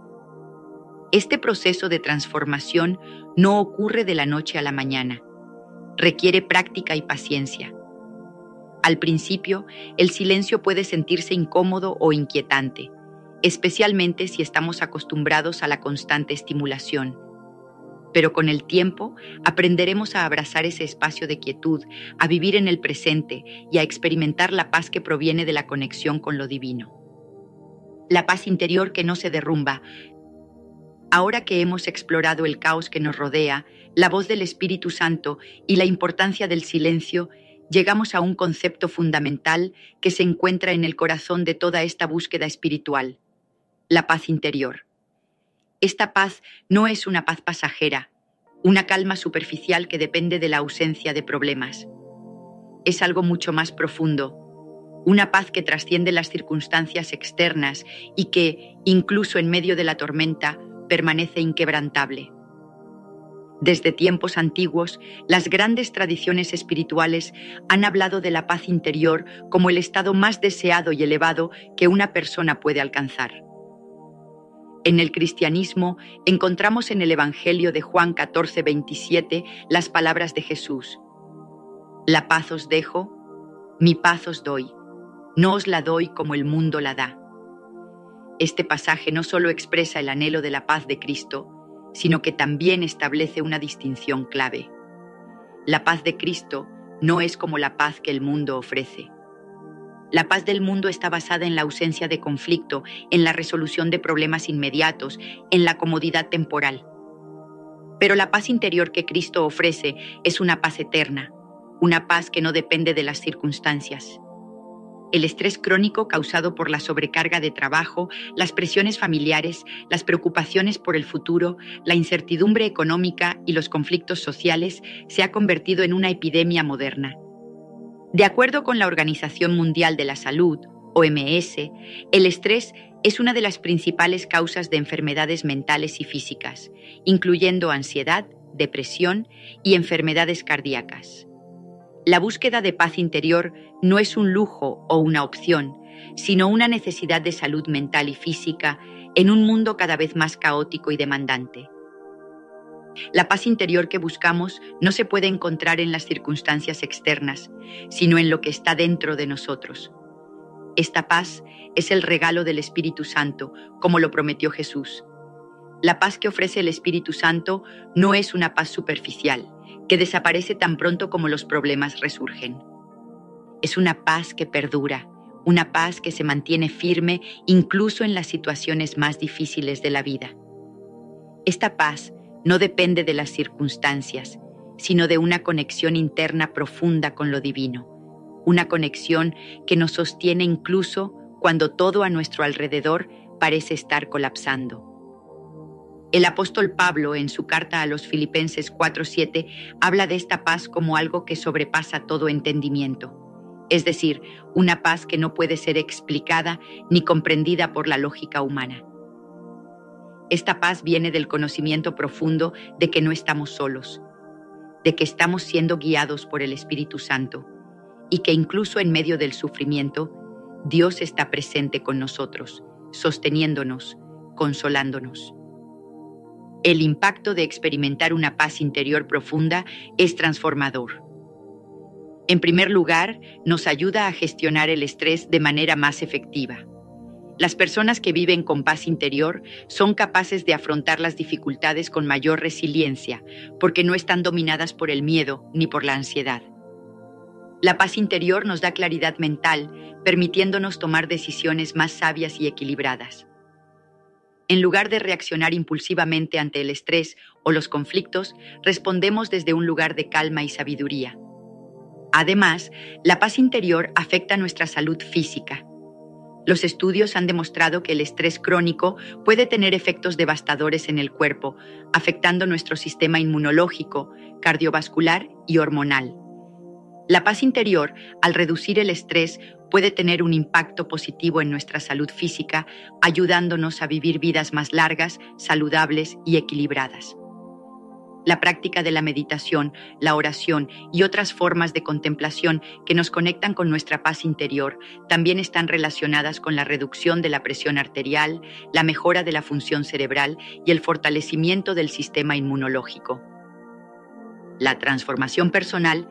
Este proceso de transformación no ocurre de la noche a la mañana. Requiere práctica y paciencia. Al principio, el silencio puede sentirse incómodo o inquietante, especialmente si estamos acostumbrados a la constante estimulación. Pero con el tiempo, aprenderemos a abrazar ese espacio de quietud, a vivir en el presente y a experimentar la paz que proviene de la conexión con lo divino. La paz interior que no se derrumba. Ahora que hemos explorado el caos que nos rodea, la voz del Espíritu Santo y la importancia del silencio, llegamos a un concepto fundamental que se encuentra en el corazón de toda esta búsqueda espiritual: la paz interior. Esta paz no es una paz pasajera, una calma superficial que depende de la ausencia de problemas. Es algo mucho más profundo. una paz que trasciende las circunstancias externas y que, incluso en medio de la tormenta, permanece inquebrantable. Desde tiempos antiguos, las grandes tradiciones espirituales han hablado de la paz interior como el estado más deseado y elevado que una persona puede alcanzar. En el cristianismo encontramos en el Evangelio de Juan 14:27 las palabras de Jesús: «La paz os dejo, mi paz os doy, no os la doy como el mundo la da». Este pasaje no solo expresa el anhelo de la paz de Cristo, sino que también establece una distinción clave. La paz de Cristo no es como la paz que el mundo ofrece. La paz del mundo está basada en la ausencia de conflicto, en la resolución de problemas inmediatos, en la comodidad temporal. Pero la paz interior que Cristo ofrece es una paz eterna, una paz que no depende de las circunstancias. El estrés crónico causado por la sobrecarga de trabajo, las presiones familiares, las preocupaciones por el futuro, la incertidumbre económica y los conflictos sociales se ha convertido en una epidemia moderna. De acuerdo con la Organización Mundial de la Salud, OMS, el estrés es una de las principales causas de enfermedades mentales y físicas, incluyendo ansiedad, depresión y enfermedades cardíacas. La búsqueda de paz interior no es un lujo o una opción, sino una necesidad de salud mental y física en un mundo cada vez más caótico y demandante. La paz interior que buscamos no se puede encontrar en las circunstancias externas, sino en lo que está dentro de nosotros. Esta paz es el regalo del Espíritu Santo, como lo prometió Jesús. La paz que ofrece el Espíritu Santo no es una paz superficial, que desaparece tan pronto como los problemas resurgen. Es una paz que perdura, una paz que se mantiene firme incluso en las situaciones más difíciles de la vida. Esta paz no depende de las circunstancias, sino de una conexión interna profunda con lo divino, una conexión que nos sostiene incluso cuando todo a nuestro alrededor parece estar colapsando. El apóstol Pablo, en su carta a los Filipenses 4:7, habla de esta paz como algo que sobrepasa todo entendimiento, es decir, una paz que no puede ser explicada ni comprendida por la lógica humana. Esta paz viene del conocimiento profundo de que no estamos solos, de que estamos siendo guiados por el Espíritu Santo y que incluso en medio del sufrimiento, Dios está presente con nosotros, sosteniéndonos, consolándonos. El impacto de experimentar una paz interior profunda es transformador. En primer lugar, nos ayuda a gestionar el estrés de manera más efectiva. Las personas que viven con paz interior son capaces de afrontar las dificultades con mayor resiliencia, porque no están dominadas por el miedo ni por la ansiedad. La paz interior nos da claridad mental, permitiéndonos tomar decisiones más sabias y equilibradas. En lugar de reaccionar impulsivamente ante el estrés o los conflictos, respondemos desde un lugar de calma y sabiduría. Además, la paz interior afecta nuestra salud física. Los estudios han demostrado que el estrés crónico puede tener efectos devastadores en el cuerpo, afectando nuestro sistema inmunológico, cardiovascular y hormonal. La paz interior, al reducir el estrés, puede tener un impacto positivo en nuestra salud física, ayudándonos a vivir vidas más largas, saludables y equilibradas. La práctica de la meditación, la oración y otras formas de contemplación que nos conectan con nuestra paz interior también están relacionadas con la reducción de la presión arterial, la mejora de la función cerebral y el fortalecimiento del sistema inmunológico. La transformación personal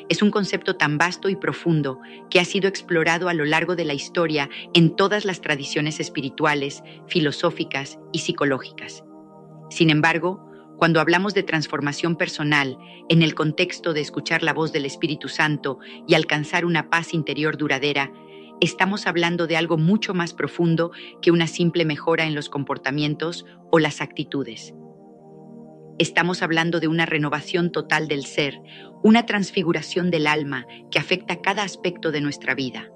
es un concepto tan vasto y profundo que ha sido explorado a lo largo de la historia en todas las tradiciones espirituales, filosóficas y psicológicas. Sin embargo, cuando hablamos de transformación personal en el contexto de escuchar la voz del Espíritu Santo y alcanzar una paz interior duradera, estamos hablando de algo mucho más profundo que una simple mejora en los comportamientos o las actitudes. Estamos hablando de una renovación total del ser, una transfiguración del alma que afecta cada aspecto de nuestra vida.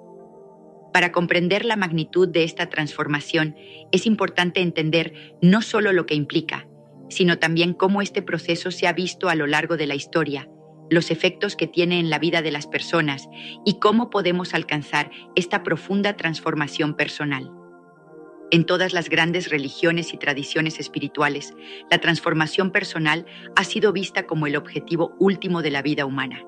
Para comprender la magnitud de esta transformación, es importante entender no solo lo que implica, sino también cómo este proceso se ha visto a lo largo de la historia, los efectos que tiene en la vida de las personas y cómo podemos alcanzar esta profunda transformación personal. En todas las grandes religiones y tradiciones espirituales, la transformación personal ha sido vista como el objetivo último de la vida humana.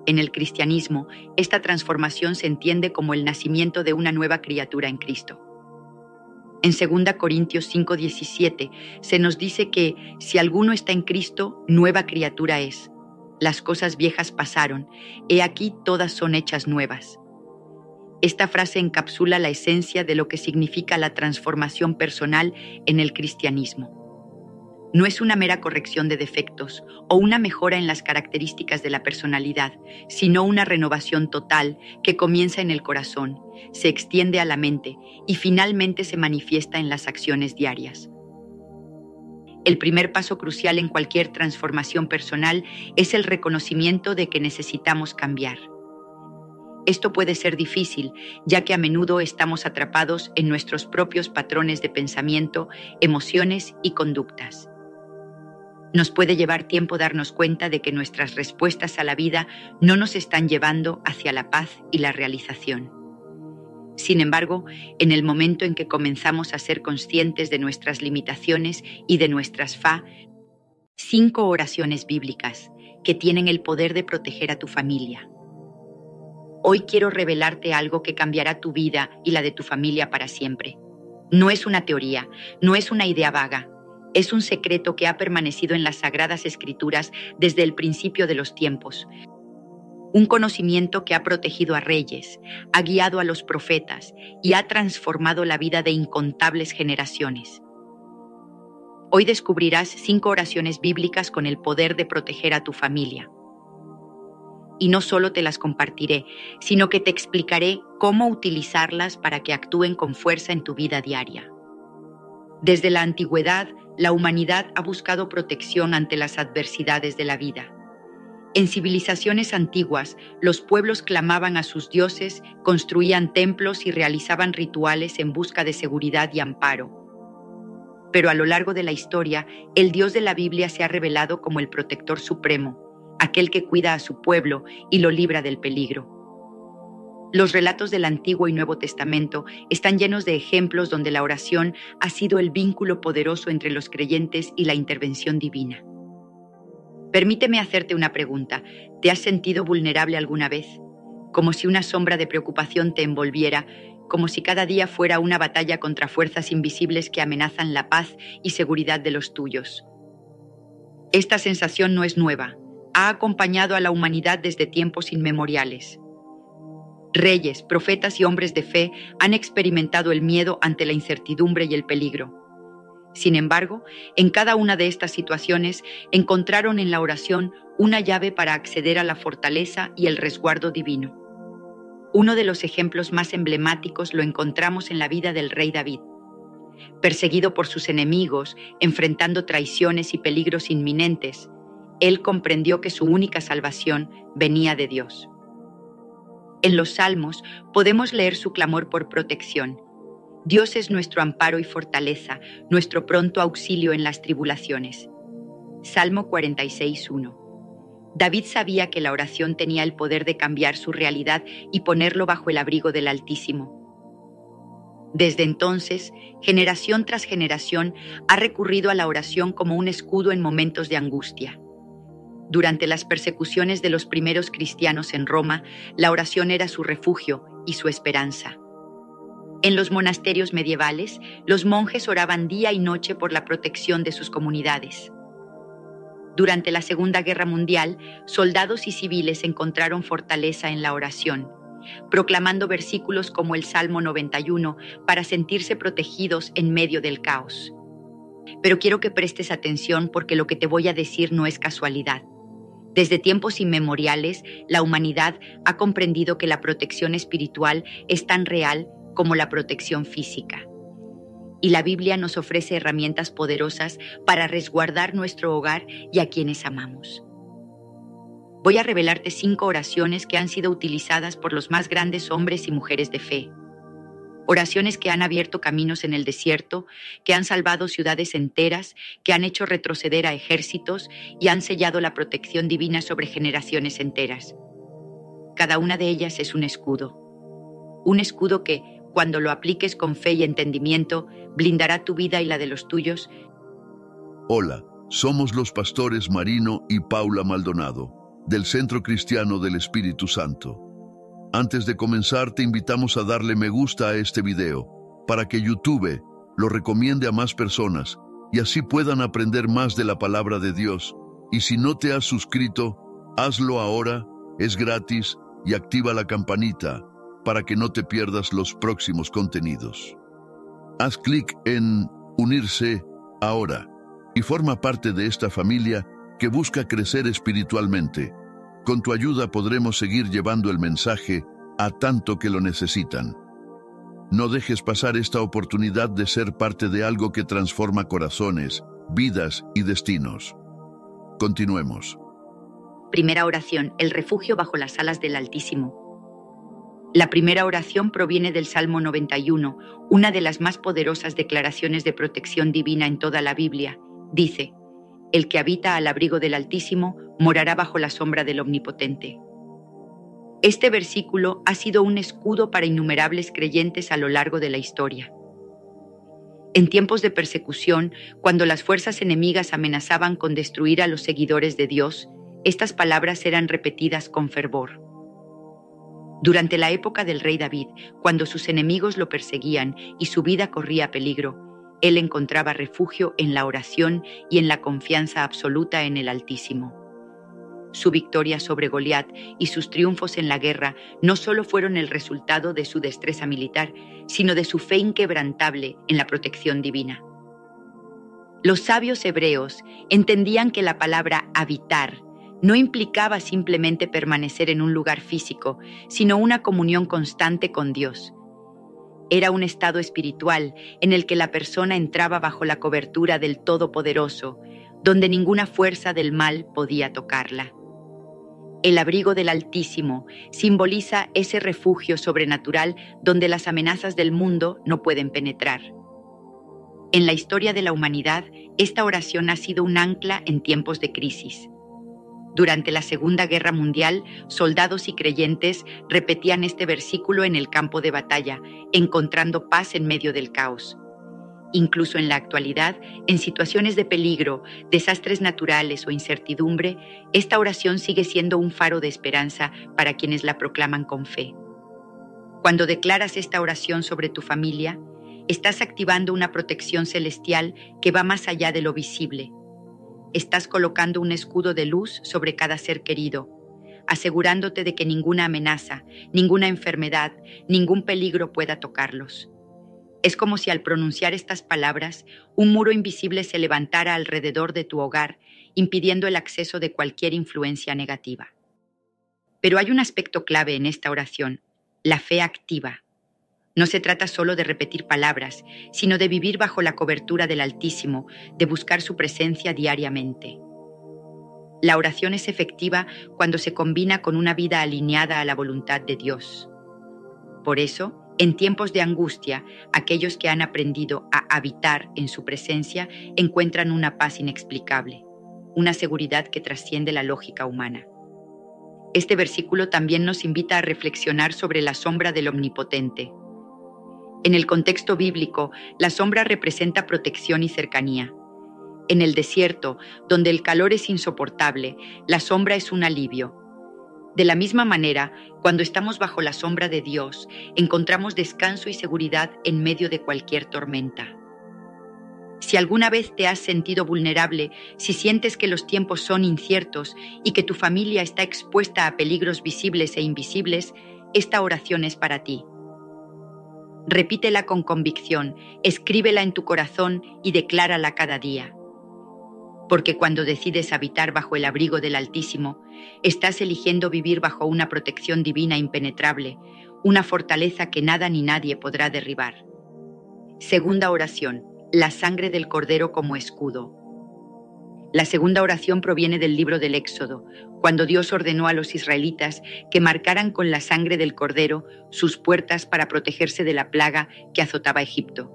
En el cristianismo, esta transformación se entiende como el nacimiento de una nueva criatura en Cristo. En 2 Corintios 5:17 se nos dice que si alguno está en Cristo, nueva criatura es. Las cosas viejas pasaron, he aquí todas son hechas nuevas. Esta frase encapsula la esencia de lo que significa la transformación personal en el cristianismo. No es una mera corrección de defectos o una mejora en las características de la personalidad, sino una renovación total que comienza en el corazón, se extiende a la mente y finalmente se manifiesta en las acciones diarias. El primer paso crucial en cualquier transformación personal es el reconocimiento de que necesitamos cambiar. Esto puede ser difícil, ya que a menudo estamos atrapados en nuestros propios patrones de pensamiento, emociones y conductas. Nos puede llevar tiempo darnos cuenta de que nuestras respuestas a la vida no nos están llevando hacia la paz y la realización. Sin embargo, en el momento en que comenzamos a ser conscientes de nuestras limitaciones y de nuestras 5 oraciones bíblicas que tienen el poder de proteger a tu familia. Hoy quiero revelarte algo que cambiará tu vida y la de tu familia para siempre. No es una teoría, no es una idea vaga. Es un secreto que ha permanecido en las Sagradas Escrituras desde el principio de los tiempos. Un conocimiento que ha protegido a reyes, ha guiado a los profetas y ha transformado la vida de incontables generaciones. Hoy descubrirás 5 oraciones bíblicas con el poder de proteger a tu familia. Y no solo te las compartiré, sino que te explicaré cómo utilizarlas para que actúen con fuerza en tu vida diaria. Desde la antigüedad, la humanidad ha buscado protección ante las adversidades de la vida. En civilizaciones antiguas, los pueblos clamaban a sus dioses, construían templos y realizaban rituales en busca de seguridad y amparo. Pero a lo largo de la historia, el Dios de la Biblia se ha revelado como el protector supremo, aquel que cuida a su pueblo y lo libra del peligro. Los relatos del Antiguo y Nuevo Testamento están llenos de ejemplos donde la oración ha sido el vínculo poderoso entre los creyentes y la intervención divina. Permíteme hacerte una pregunta. ¿Te has sentido vulnerable alguna vez? Como si una sombra de preocupación te envolviera, como si cada día fuera una batalla contra fuerzas invisibles que amenazan la paz y seguridad de los tuyos. Esta sensación no es nueva. Ha acompañado a la humanidad desde tiempos inmemoriales. Reyes, profetas y hombres de fe han experimentado el miedo ante la incertidumbre y el peligro. Sin embargo, en cada una de estas situaciones encontraron en la oración una llave para acceder a la fortaleza y el resguardo divino. Uno de los ejemplos más emblemáticos lo encontramos en la vida del rey David. Perseguido por sus enemigos, enfrentando traiciones y peligros inminentes, él comprendió que su única salvación venía de Dios. En los Salmos podemos leer su clamor por protección. Dios es nuestro amparo y fortaleza, nuestro pronto auxilio en las tribulaciones. Salmo 46:1. David sabía que la oración tenía el poder de cambiar su realidad y ponerlo bajo el abrigo del Altísimo. Desde entonces, generación tras generación, ha recurrido a la oración como un escudo en momentos de angustia. Durante las persecuciones de los primeros cristianos en Roma, la oración era su refugio y su esperanza. En los monasterios medievales, los monjes oraban día y noche por la protección de sus comunidades. Durante la Segunda Guerra Mundial, soldados y civiles encontraron fortaleza en la oración, proclamando versículos como el Salmo 91 para sentirse protegidos en medio del caos. Pero quiero que prestes atención porque lo que te voy a decir no es casualidad. Desde tiempos inmemoriales, la humanidad ha comprendido que la protección espiritual es tan real como la protección física. Y la Biblia nos ofrece herramientas poderosas para resguardar nuestro hogar y a quienes amamos. Voy a revelarte 5 oraciones que han sido utilizadas por los más grandes hombres y mujeres de fe. Oraciones que han abierto caminos en el desierto, que han salvado ciudades enteras, que han hecho retroceder a ejércitos y han sellado la protección divina sobre generaciones enteras. Cada una de ellas es un escudo que, cuando lo apliques con fe y entendimiento, blindará tu vida y la de los tuyos. Hola, somos los pastores Marino y Paula Maldonado, del Centro Cristiano del Espíritu Santo. Antes de comenzar, te invitamos a darle me gusta a este video, para que YouTube lo recomiende a más personas y así puedan aprender más de la palabra de Dios. Y si no te has suscrito, hazlo ahora, es gratis, y activa la campanita para que no te pierdas los próximos contenidos. Haz clic en Unirse ahora y forma parte de esta familia que busca crecer espiritualmente. Con tu ayuda podremos seguir llevando el mensaje a tanto que lo necesitan. No dejes pasar esta oportunidad de ser parte de algo que transforma corazones, vidas y destinos. Continuemos. Primera oración, el refugio bajo las alas del Altísimo. La primera oración proviene del Salmo 91, una de las más poderosas declaraciones de protección divina en toda la Biblia. Dice: el que habita al abrigo del Altísimo morará bajo la sombra del Omnipotente. Este versículo ha sido un escudo para innumerables creyentes a lo largo de la historia. En tiempos de persecución, cuando las fuerzas enemigas amenazaban con destruir a los seguidores de Dios, estas palabras eran repetidas con fervor. Durante la época del rey David, cuando sus enemigos lo perseguían y su vida corría peligro, él encontraba refugio en la oración y en la confianza absoluta en el Altísimo. Su victoria sobre Goliat y sus triunfos en la guerra no solo fueron el resultado de su destreza militar, sino de su fe inquebrantable en la protección divina. Los sabios hebreos entendían que la palabra habitar no implicaba simplemente permanecer en un lugar físico, sino una comunión constante con Dios. Era un estado espiritual en el que la persona entraba bajo la cobertura del Todopoderoso, donde ninguna fuerza del mal podía tocarla. El abrigo del Altísimo simboliza ese refugio sobrenatural donde las amenazas del mundo no pueden penetrar. En la historia de la humanidad, esta oración ha sido un ancla en tiempos de crisis. Durante la Segunda Guerra Mundial, soldados y creyentes repetían este versículo en el campo de batalla, encontrando paz en medio del caos. Incluso en la actualidad, en situaciones de peligro, desastres naturales o incertidumbre, esta oración sigue siendo un faro de esperanza para quienes la proclaman con fe. Cuando declaras esta oración sobre tu familia, estás activando una protección celestial que va más allá de lo visible. Estás colocando un escudo de luz sobre cada ser querido, asegurándote de que ninguna amenaza, ninguna enfermedad, ningún peligro pueda tocarlos. Es como si al pronunciar estas palabras, un muro invisible se levantara alrededor de tu hogar, impidiendo el acceso de cualquier influencia negativa. Pero hay un aspecto clave en esta oración: la fe activa. No se trata solo de repetir palabras, sino de vivir bajo la cobertura del Altísimo, de buscar su presencia diariamente. La oración es efectiva cuando se combina con una vida alineada a la voluntad de Dios. Por eso, en tiempos de angustia, aquellos que han aprendido a habitar en su presencia encuentran una paz inexplicable, una seguridad que trasciende la lógica humana. Este versículo también nos invita a reflexionar sobre la sombra del Omnipotente. En el contexto bíblico, la sombra representa protección y cercanía. En el desierto, donde el calor es insoportable, la sombra es un alivio. De la misma manera, cuando estamos bajo la sombra de Dios, encontramos descanso y seguridad en medio de cualquier tormenta. Si alguna vez te has sentido vulnerable, si sientes que los tiempos son inciertos y que tu familia está expuesta a peligros visibles e invisibles, esta oración es para ti. Repítela con convicción, escríbela en tu corazón y declárala cada día. Porque cuando decides habitar bajo el abrigo del Altísimo, estás eligiendo vivir bajo una protección divina impenetrable, una fortaleza que nada ni nadie podrá derribar. Segunda oración, la sangre del Cordero como escudo. La segunda oración proviene del libro del Éxodo, cuando Dios ordenó a los israelitas que marcaran con la sangre del cordero sus puertas para protegerse de la plaga que azotaba Egipto.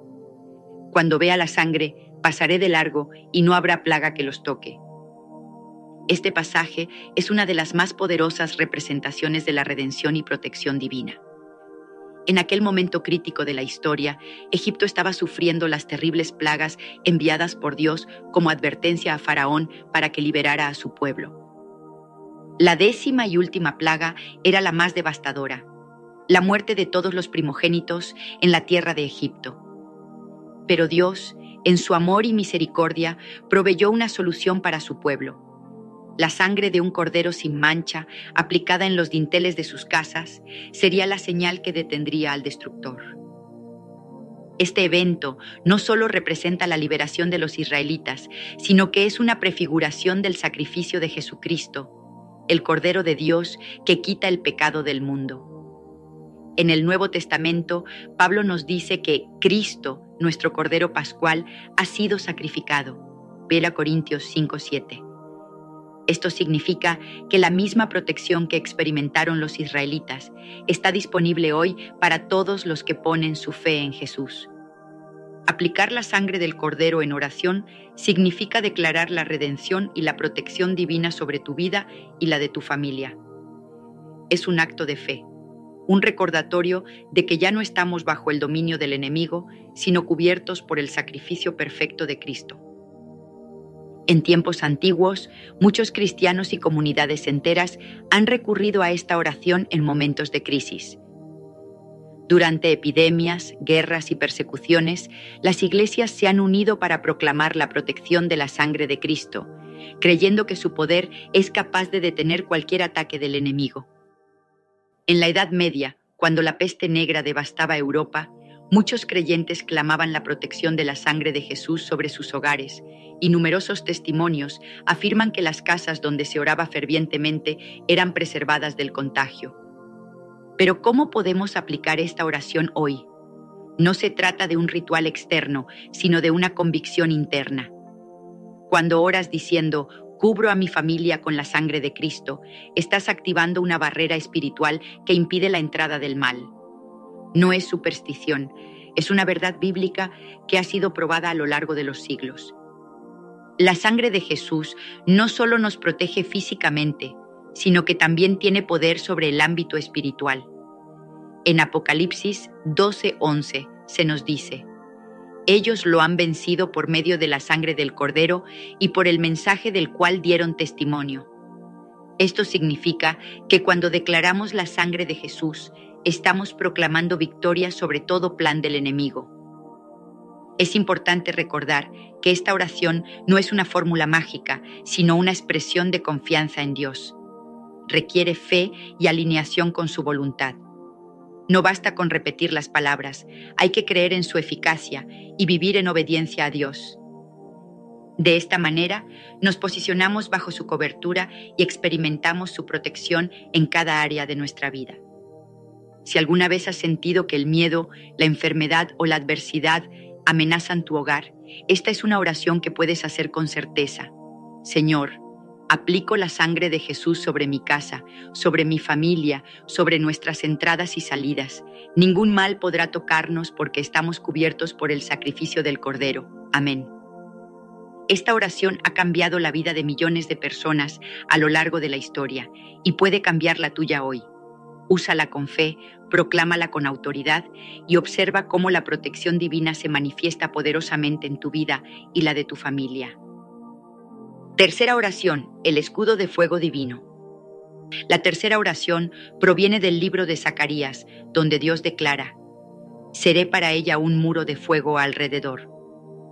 Cuando vea la sangre, pasaré de largo y no habrá plaga que los toque. Este pasaje es una de las más poderosas representaciones de la redención y protección divina. En aquel momento crítico de la historia, Egipto estaba sufriendo las terribles plagas enviadas por Dios como advertencia a Faraón para que liberara a su pueblo. La 10ª y última plaga era la más devastadora, la muerte de todos los primogénitos en la tierra de Egipto. Pero Dios, en su amor y misericordia, proveyó una solución para su pueblo. La sangre de un cordero sin mancha, aplicada en los dinteles de sus casas, sería la señal que detendría al destructor. Este evento no solo representa la liberación de los israelitas, sino que es una prefiguración del sacrificio de Jesucristo, el Cordero de Dios que quita el pecado del mundo. En el Nuevo Testamento, Pablo nos dice que Cristo, nuestro Cordero Pascual, ha sido sacrificado. 1 Corintios 5:7. Esto significa que la misma protección que experimentaron los israelitas está disponible hoy para todos los que ponen su fe en Jesús. Aplicar la sangre del Cordero en oración significa declarar la redención y la protección divina sobre tu vida y la de tu familia. Es un acto de fe, un recordatorio de que ya no estamos bajo el dominio del enemigo, sino cubiertos por el sacrificio perfecto de Cristo. En tiempos antiguos, muchos cristianos y comunidades enteras han recurrido a esta oración en momentos de crisis. Durante epidemias, guerras y persecuciones, las iglesias se han unido para proclamar la protección de la sangre de Cristo, creyendo que su poder es capaz de detener cualquier ataque del enemigo. En la Edad Media, cuando la peste negra devastaba Europa, muchos creyentes clamaban la protección de la sangre de Jesús sobre sus hogares, y numerosos testimonios afirman que las casas donde se oraba fervientemente eran preservadas del contagio. Pero ¿cómo podemos aplicar esta oración hoy? No se trata de un ritual externo, sino de una convicción interna. Cuando oras diciendo, cubro a mi familia con la sangre de Cristo, estás activando una barrera espiritual que impide la entrada del mal. No es superstición, es una verdad bíblica que ha sido probada a lo largo de los siglos. La sangre de Jesús no solo nos protege físicamente, sino que también tiene poder sobre el ámbito espiritual. En Apocalipsis 12:11 se nos dice, ellos lo han vencido por medio de la sangre del Cordero y por el mensaje del cual dieron testimonio. Esto significa que cuando declaramos la sangre de Jesús, estamos proclamando victoria sobre todo plan del enemigo. Es importante recordar que esta oración no es una fórmula mágica, sino una expresión de confianza en Dios. Requiere fe y alineación con su voluntad. No basta con repetir las palabras, hay que creer en su eficacia y vivir en obediencia a Dios. De esta manera, nos posicionamos bajo su cobertura y experimentamos su protección en cada área de nuestra vida. Si alguna vez has sentido que el miedo, la enfermedad o la adversidad amenazan tu hogar, esta es una oración que puedes hacer con certeza. Señor, aplico la sangre de Jesús sobre mi casa, sobre mi familia, sobre nuestras entradas y salidas. Ningún mal podrá tocarnos porque estamos cubiertos por el sacrificio del Cordero. Amén. Esta oración ha cambiado la vida de millones de personas a lo largo de la historia y puede cambiar la tuya hoy. Úsala con fe, proclámala con autoridad y observa cómo la protección divina se manifiesta poderosamente en tu vida y la de tu familia. Tercera oración, el escudo de fuego divino. La tercera oración proviene del libro de Zacarías, donde Dios declara, seré para ella un muro de fuego alrededor.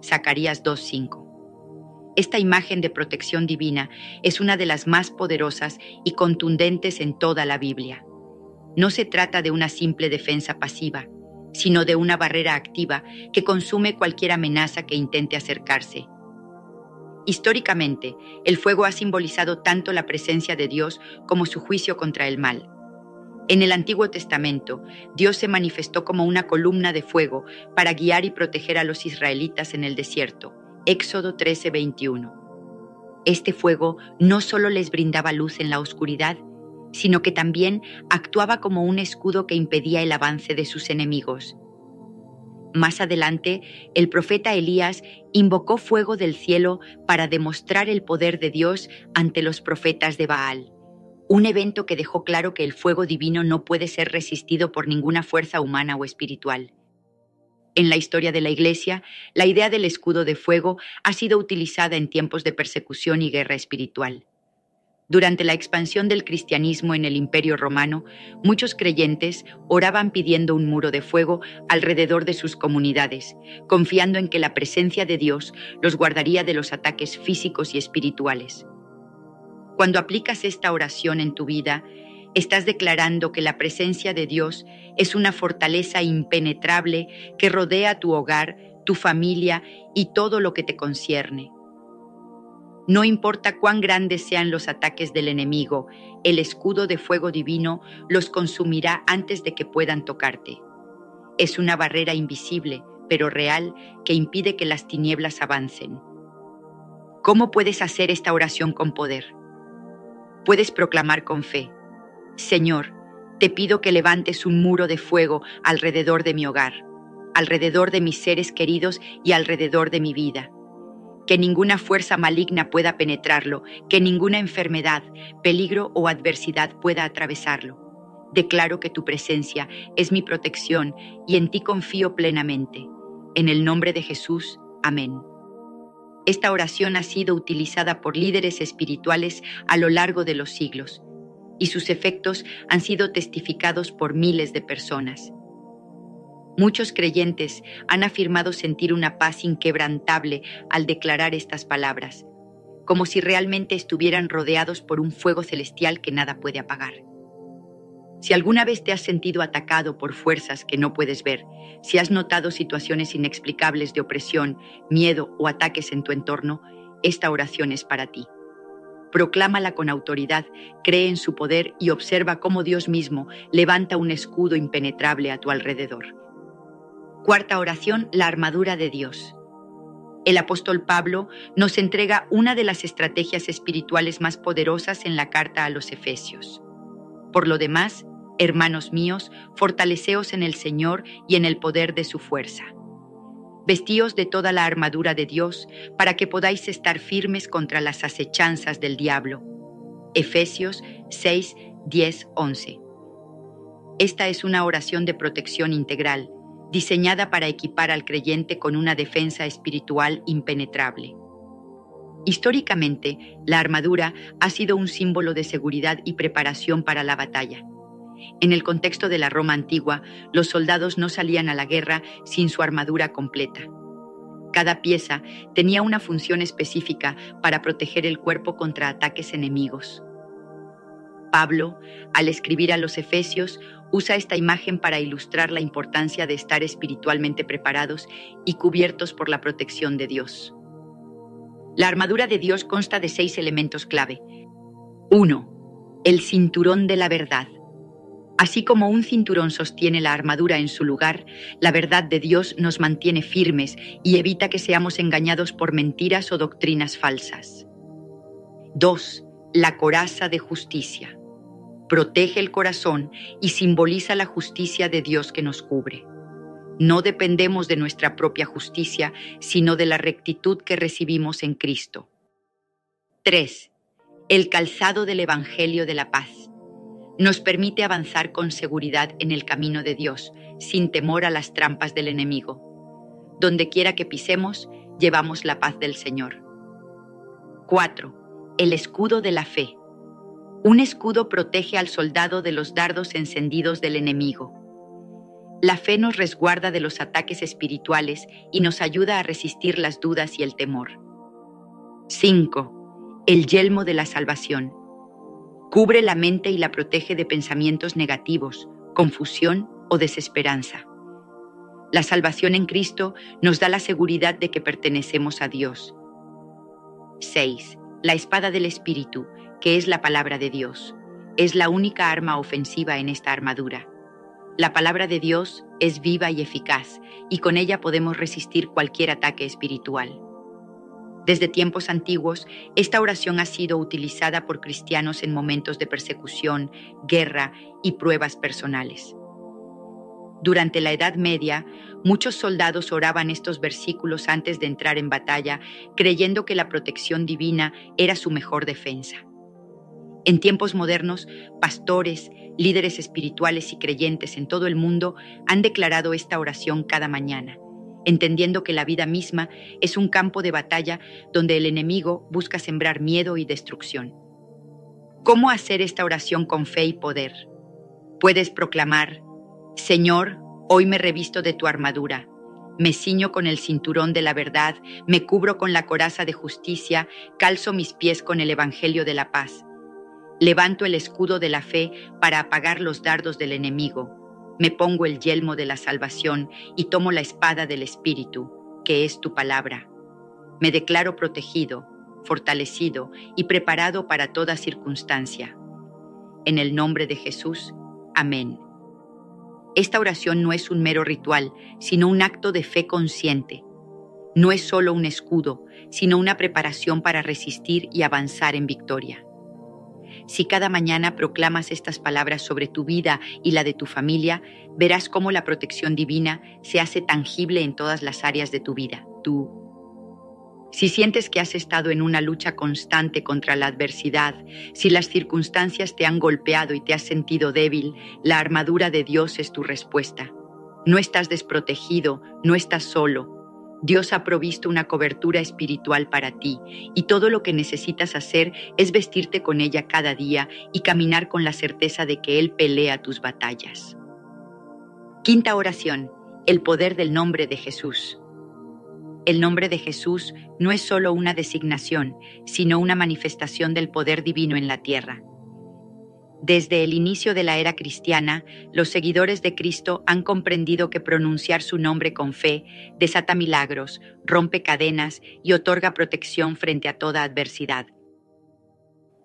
Zacarías 2:5. Esta imagen de protección divina es una de las más poderosas y contundentes en toda la Biblia. No se trata de una simple defensa pasiva, sino de una barrera activa que consume cualquier amenaza que intente acercarse. Históricamente, el fuego ha simbolizado tanto la presencia de Dios como su juicio contra el mal. En el Antiguo Testamento, Dios se manifestó como una columna de fuego para guiar y proteger a los israelitas en el desierto. Éxodo 13:21. Este fuego no solo les brindaba luz en la oscuridad, sino que también actuaba como un escudo que impedía el avance de sus enemigos. Más adelante, el profeta Elías invocó fuego del cielo para demostrar el poder de Dios ante los profetas de Baal, un evento que dejó claro que el fuego divino no puede ser resistido por ninguna fuerza humana o espiritual. En la historia de la Iglesia, la idea del escudo de fuego ha sido utilizada en tiempos de persecución y guerra espiritual. Durante la expansión del cristianismo en el Imperio Romano, muchos creyentes oraban pidiendo un muro de fuego alrededor de sus comunidades, confiando en que la presencia de Dios los guardaría de los ataques físicos y espirituales. Cuando aplicas esta oración en tu vida, estás declarando que la presencia de Dios es una fortaleza impenetrable que rodea tu hogar, tu familia y todo lo que te concierne. No importa cuán grandes sean los ataques del enemigo, el escudo de fuego divino los consumirá antes de que puedan tocarte. Es una barrera invisible, pero real, que impide que las tinieblas avancen. ¿Cómo puedes hacer esta oración con poder? Puedes proclamar con fe: Señor, te pido que levantes un muro de fuego alrededor de mi hogar, alrededor de mis seres queridos y alrededor de mi vida. Que ninguna fuerza maligna pueda penetrarlo, que ninguna enfermedad, peligro o adversidad pueda atravesarlo. Declaro que tu presencia es mi protección y en ti confío plenamente. En el nombre de Jesús, amén. Esta oración ha sido utilizada por líderes espirituales a lo largo de los siglos, y sus efectos han sido testificados por miles de personas. Muchos creyentes han afirmado sentir una paz inquebrantable al declarar estas palabras, como si realmente estuvieran rodeados por un fuego celestial que nada puede apagar. Si alguna vez te has sentido atacado por fuerzas que no puedes ver, si has notado situaciones inexplicables de opresión, miedo o ataques en tu entorno, esta oración es para ti. Proclámala con autoridad, cree en su poder y observa cómo Dios mismo levanta un escudo impenetrable a tu alrededor. Cuarta oración, la armadura de Dios. El apóstol Pablo nos entrega una de las estrategias espirituales más poderosas en la carta a los Efesios. Por lo demás, hermanos míos, fortaleceos en el Señor y en el poder de su fuerza. Vestíos de toda la armadura de Dios para que podáis estar firmes contra las acechanzas del diablo. Efesios 6, 10, 11. Esta es una oración de protección integral, diseñada para equipar al creyente con una defensa espiritual impenetrable. Históricamente, la armadura ha sido un símbolo de seguridad y preparación para la batalla. En el contexto de la Roma antigua, los soldados no salían a la guerra sin su armadura completa. Cada pieza tenía una función específica para proteger el cuerpo contra ataques enemigos. Pablo, al escribir a los Efesios, usa esta imagen para ilustrar la importancia de estar espiritualmente preparados y cubiertos por la protección de Dios. La armadura de Dios consta de 6 elementos clave. 1. El cinturón de la verdad. Así como un cinturón sostiene la armadura en su lugar, la verdad de Dios nos mantiene firmes y evita que seamos engañados por mentiras o doctrinas falsas. 2. La coraza de justicia. Protege el corazón y simboliza la justicia de Dios que nos cubre. No dependemos de nuestra propia justicia, sino de la rectitud que recibimos en Cristo. 3. El calzado del Evangelio de la paz. Nos permite avanzar con seguridad en el camino de Dios, sin temor a las trampas del enemigo. Donde quiera que pisemos, llevamos la paz del Señor. 4. El escudo de la fe. Un escudo protege al soldado de los dardos encendidos del enemigo. La fe nos resguarda de los ataques espirituales y nos ayuda a resistir las dudas y el temor. 5. El yelmo de la salvación. Cubre la mente y la protege de pensamientos negativos, confusión o desesperanza. La salvación en Cristo nos da la seguridad de que pertenecemos a Dios. 6. La espada del Espíritu, que es la palabra de Dios. Es la única arma ofensiva en esta armadura. La palabra de Dios es viva y eficaz, y con ella podemos resistir cualquier ataque espiritual. Desde tiempos antiguos, esta oración ha sido utilizada por cristianos en momentos de persecución, guerra y pruebas personales. Durante la Edad Media, muchos soldados oraban estos versículos antes de entrar en batalla, creyendo que la protección divina era su mejor defensa. En tiempos modernos, pastores, líderes espirituales y creyentes en todo el mundo han declarado esta oración cada mañana, entendiendo que la vida misma es un campo de batalla donde el enemigo busca sembrar miedo y destrucción. ¿Cómo hacer esta oración con fe y poder? Puedes proclamar: Señor, hoy me revisto de tu armadura, me ciño con el cinturón de la verdad, me cubro con la coraza de justicia, calzo mis pies con el evangelio de la paz. Levanto el escudo de la fe para apagar los dardos del enemigo. Me pongo el yelmo de la salvación y tomo la espada del Espíritu, que es tu palabra. Me declaro protegido, fortalecido y preparado para toda circunstancia. En el nombre de Jesús, amén. Esta oración no es un mero ritual, sino un acto de fe consciente. No es solo un escudo, sino una preparación para resistir y avanzar en victoria. Si cada mañana proclamas estas palabras sobre tu vida y la de tu familia, verás cómo la protección divina se hace tangible en todas las áreas de tu vida. Si sientes que has estado en una lucha constante contra la adversidad, si las circunstancias te han golpeado y te has sentido débil, la armadura de Dios es tu respuesta. No estás desprotegido, no estás solo. Dios ha provisto una cobertura espiritual para ti y todo lo que necesitas hacer es vestirte con ella cada día y caminar con la certeza de que Él pelea tus batallas. Quinta oración: el poder del nombre de Jesús. El nombre de Jesús no es solo una designación, sino una manifestación del poder divino en la tierra. Desde el inicio de la era cristiana, los seguidores de Cristo han comprendido que pronunciar su nombre con fe desata milagros, rompe cadenas y otorga protección frente a toda adversidad.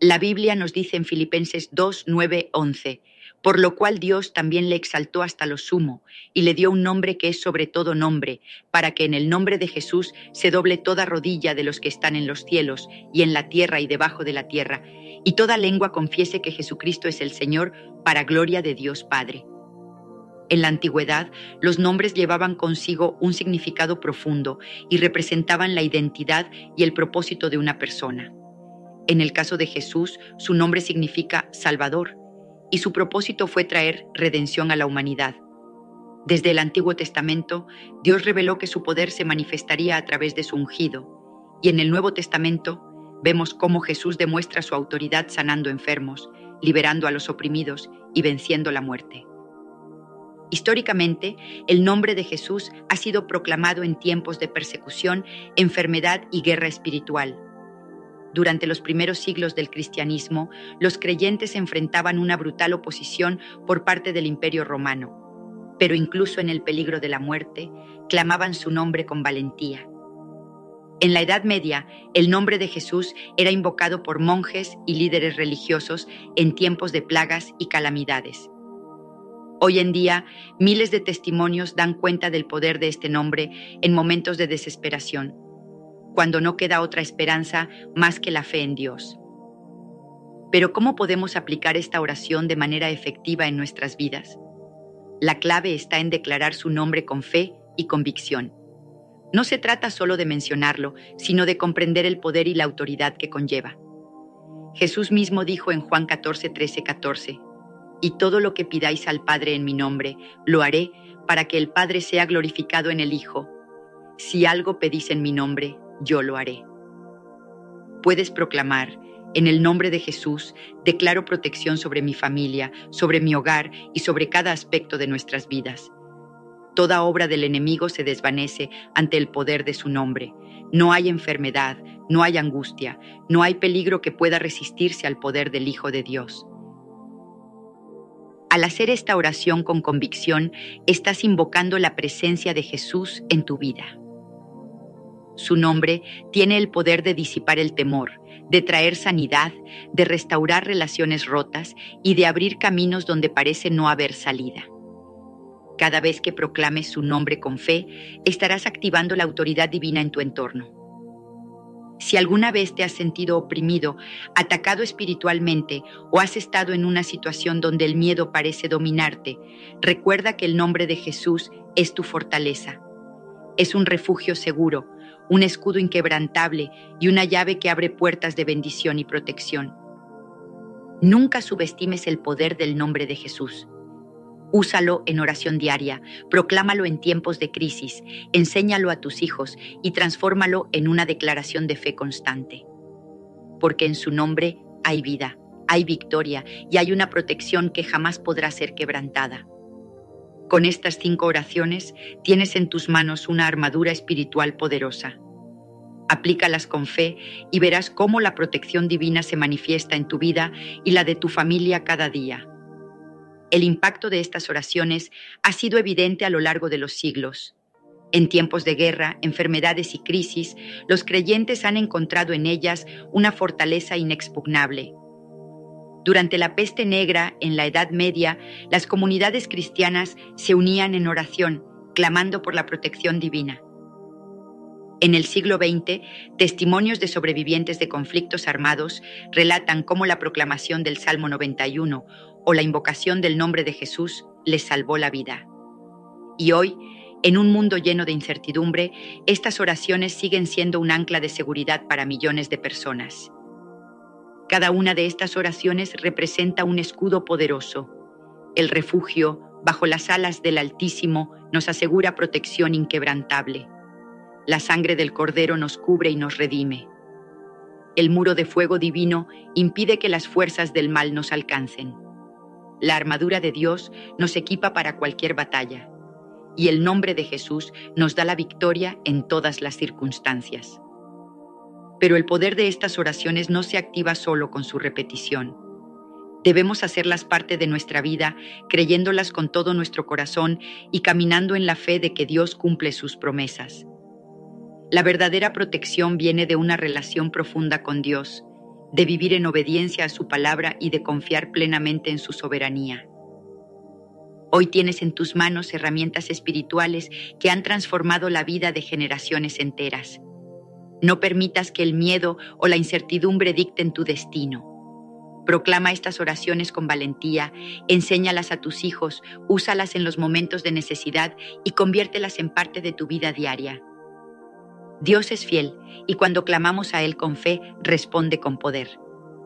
La Biblia nos dice en Filipenses 2, 9, 11, por lo cual Dios también le exaltó hasta lo sumo y le dio un nombre que es sobre todo nombre, para que en el nombre de Jesús se doble toda rodilla de los que están en los cielos y en la tierra y debajo de la tierra, y toda lengua confiese que Jesucristo es el Señor, para gloria de Dios Padre. En la antigüedad, los nombres llevaban consigo un significado profundo y representaban la identidad y el propósito de una persona. En el caso de Jesús, su nombre significa Salvador, y su propósito fue traer redención a la humanidad. Desde el Antiguo Testamento, Dios reveló que su poder se manifestaría a través de su ungido, y en el Nuevo Testamento vemos cómo Jesús demuestra su autoridad sanando enfermos, liberando a los oprimidos y venciendo la muerte. Históricamente, el nombre de Jesús ha sido proclamado en tiempos de persecución, enfermedad y guerra espiritual. Durante los primeros siglos del cristianismo, los creyentes enfrentaban una brutal oposición por parte del Imperio Romano, pero incluso en el peligro de la muerte, clamaban su nombre con valentía. En la Edad Media, el nombre de Jesús era invocado por monjes y líderes religiosos en tiempos de plagas y calamidades. Hoy en día, miles de testimonios dan cuenta del poder de este nombre en momentos de desesperación, cuando no queda otra esperanza más que la fe en Dios. Pero ¿cómo podemos aplicar esta oración de manera efectiva en nuestras vidas? La clave está en declarar su nombre con fe y convicción. No se trata solo de mencionarlo, sino de comprender el poder y la autoridad que conlleva. Jesús mismo dijo en Juan 14, 13, 14, «Y todo lo que pidáis al Padre en mi nombre, lo haré para que el Padre sea glorificado en el Hijo. Si algo pedís en mi nombre, yo lo haré». Puedes proclamar: en el nombre de Jesús, declaro protección sobre mi familia, sobre mi hogar y sobre cada aspecto de nuestras vidas. Toda obra del enemigo se desvanece ante el poder de su nombre. No hay enfermedad, no hay angustia, no hay peligro que pueda resistirse al poder del Hijo de Dios. Al hacer esta oración con convicción, estás invocando la presencia de Jesús en tu vida. Su nombre tiene el poder de disipar el temor, de traer sanidad, de restaurar relaciones rotas y de abrir caminos donde parece no haber salida. Cada vez que proclames su nombre con fe, estarás activando la autoridad divina en tu entorno. Si alguna vez te has sentido oprimido, atacado espiritualmente o has estado en una situación donde el miedo parece dominarte, recuerda que el nombre de Jesús es tu fortaleza. Es un refugio seguro, un escudo inquebrantable y una llave que abre puertas de bendición y protección. Nunca subestimes el poder del nombre de Jesús. Úsalo en oración diaria, proclámalo en tiempos de crisis, enséñalo a tus hijos y transfórmalo en una declaración de fe constante. Porque en su nombre hay vida, hay victoria y hay una protección que jamás podrá ser quebrantada. Con estas 5 oraciones tienes en tus manos una armadura espiritual poderosa. Aplícalas con fe y verás cómo la protección divina se manifiesta en tu vida y la de tu familia cada día. El impacto de estas oraciones ha sido evidente a lo largo de los siglos. En tiempos de guerra, enfermedades y crisis, los creyentes han encontrado en ellas una fortaleza inexpugnable. Durante la peste negra, en la Edad Media, las comunidades cristianas se unían en oración, clamando por la protección divina. En el siglo XX, testimonios de sobrevivientes de conflictos armados relatan cómo la proclamación del Salmo 91 o la invocación del nombre de Jesús les salvó la vida. Y hoy, en un mundo lleno de incertidumbre, estas oraciones siguen siendo un ancla de seguridad para millones de personas. Cada una de estas oraciones representa un escudo poderoso. El refugio, bajo las alas del Altísimo, nos asegura protección inquebrantable. La sangre del Cordero nos cubre y nos redime. El muro de fuego divino impide que las fuerzas del mal nos alcancen. La armadura de Dios nos equipa para cualquier batalla, y el nombre de Jesús nos da la victoria en todas las circunstancias. Pero el poder de estas oraciones no se activa solo con su repetición. Debemos hacerlas parte de nuestra vida, creyéndolas con todo nuestro corazón y caminando en la fe de que Dios cumple sus promesas. La verdadera protección viene de una relación profunda con Dios, de vivir en obediencia a su palabra y de confiar plenamente en su soberanía. Hoy tienes en tus manos herramientas espirituales que han transformado la vida de generaciones enteras. No permitas que el miedo o la incertidumbre dicten tu destino. Proclama estas oraciones con valentía, enséñalas a tus hijos, úsalas en los momentos de necesidad y conviértelas en parte de tu vida diaria. Dios es fiel y cuando clamamos a Él con fe, responde con poder.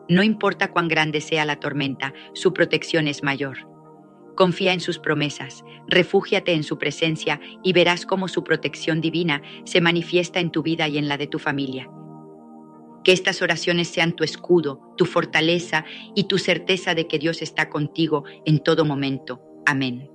No importa cuán grande sea la tormenta, su protección es mayor. Confía en sus promesas, refúgiate en su presencia y verás cómo su protección divina se manifiesta en tu vida y en la de tu familia. Que estas oraciones sean tu escudo, tu fortaleza y tu certeza de que Dios está contigo en todo momento. Amén.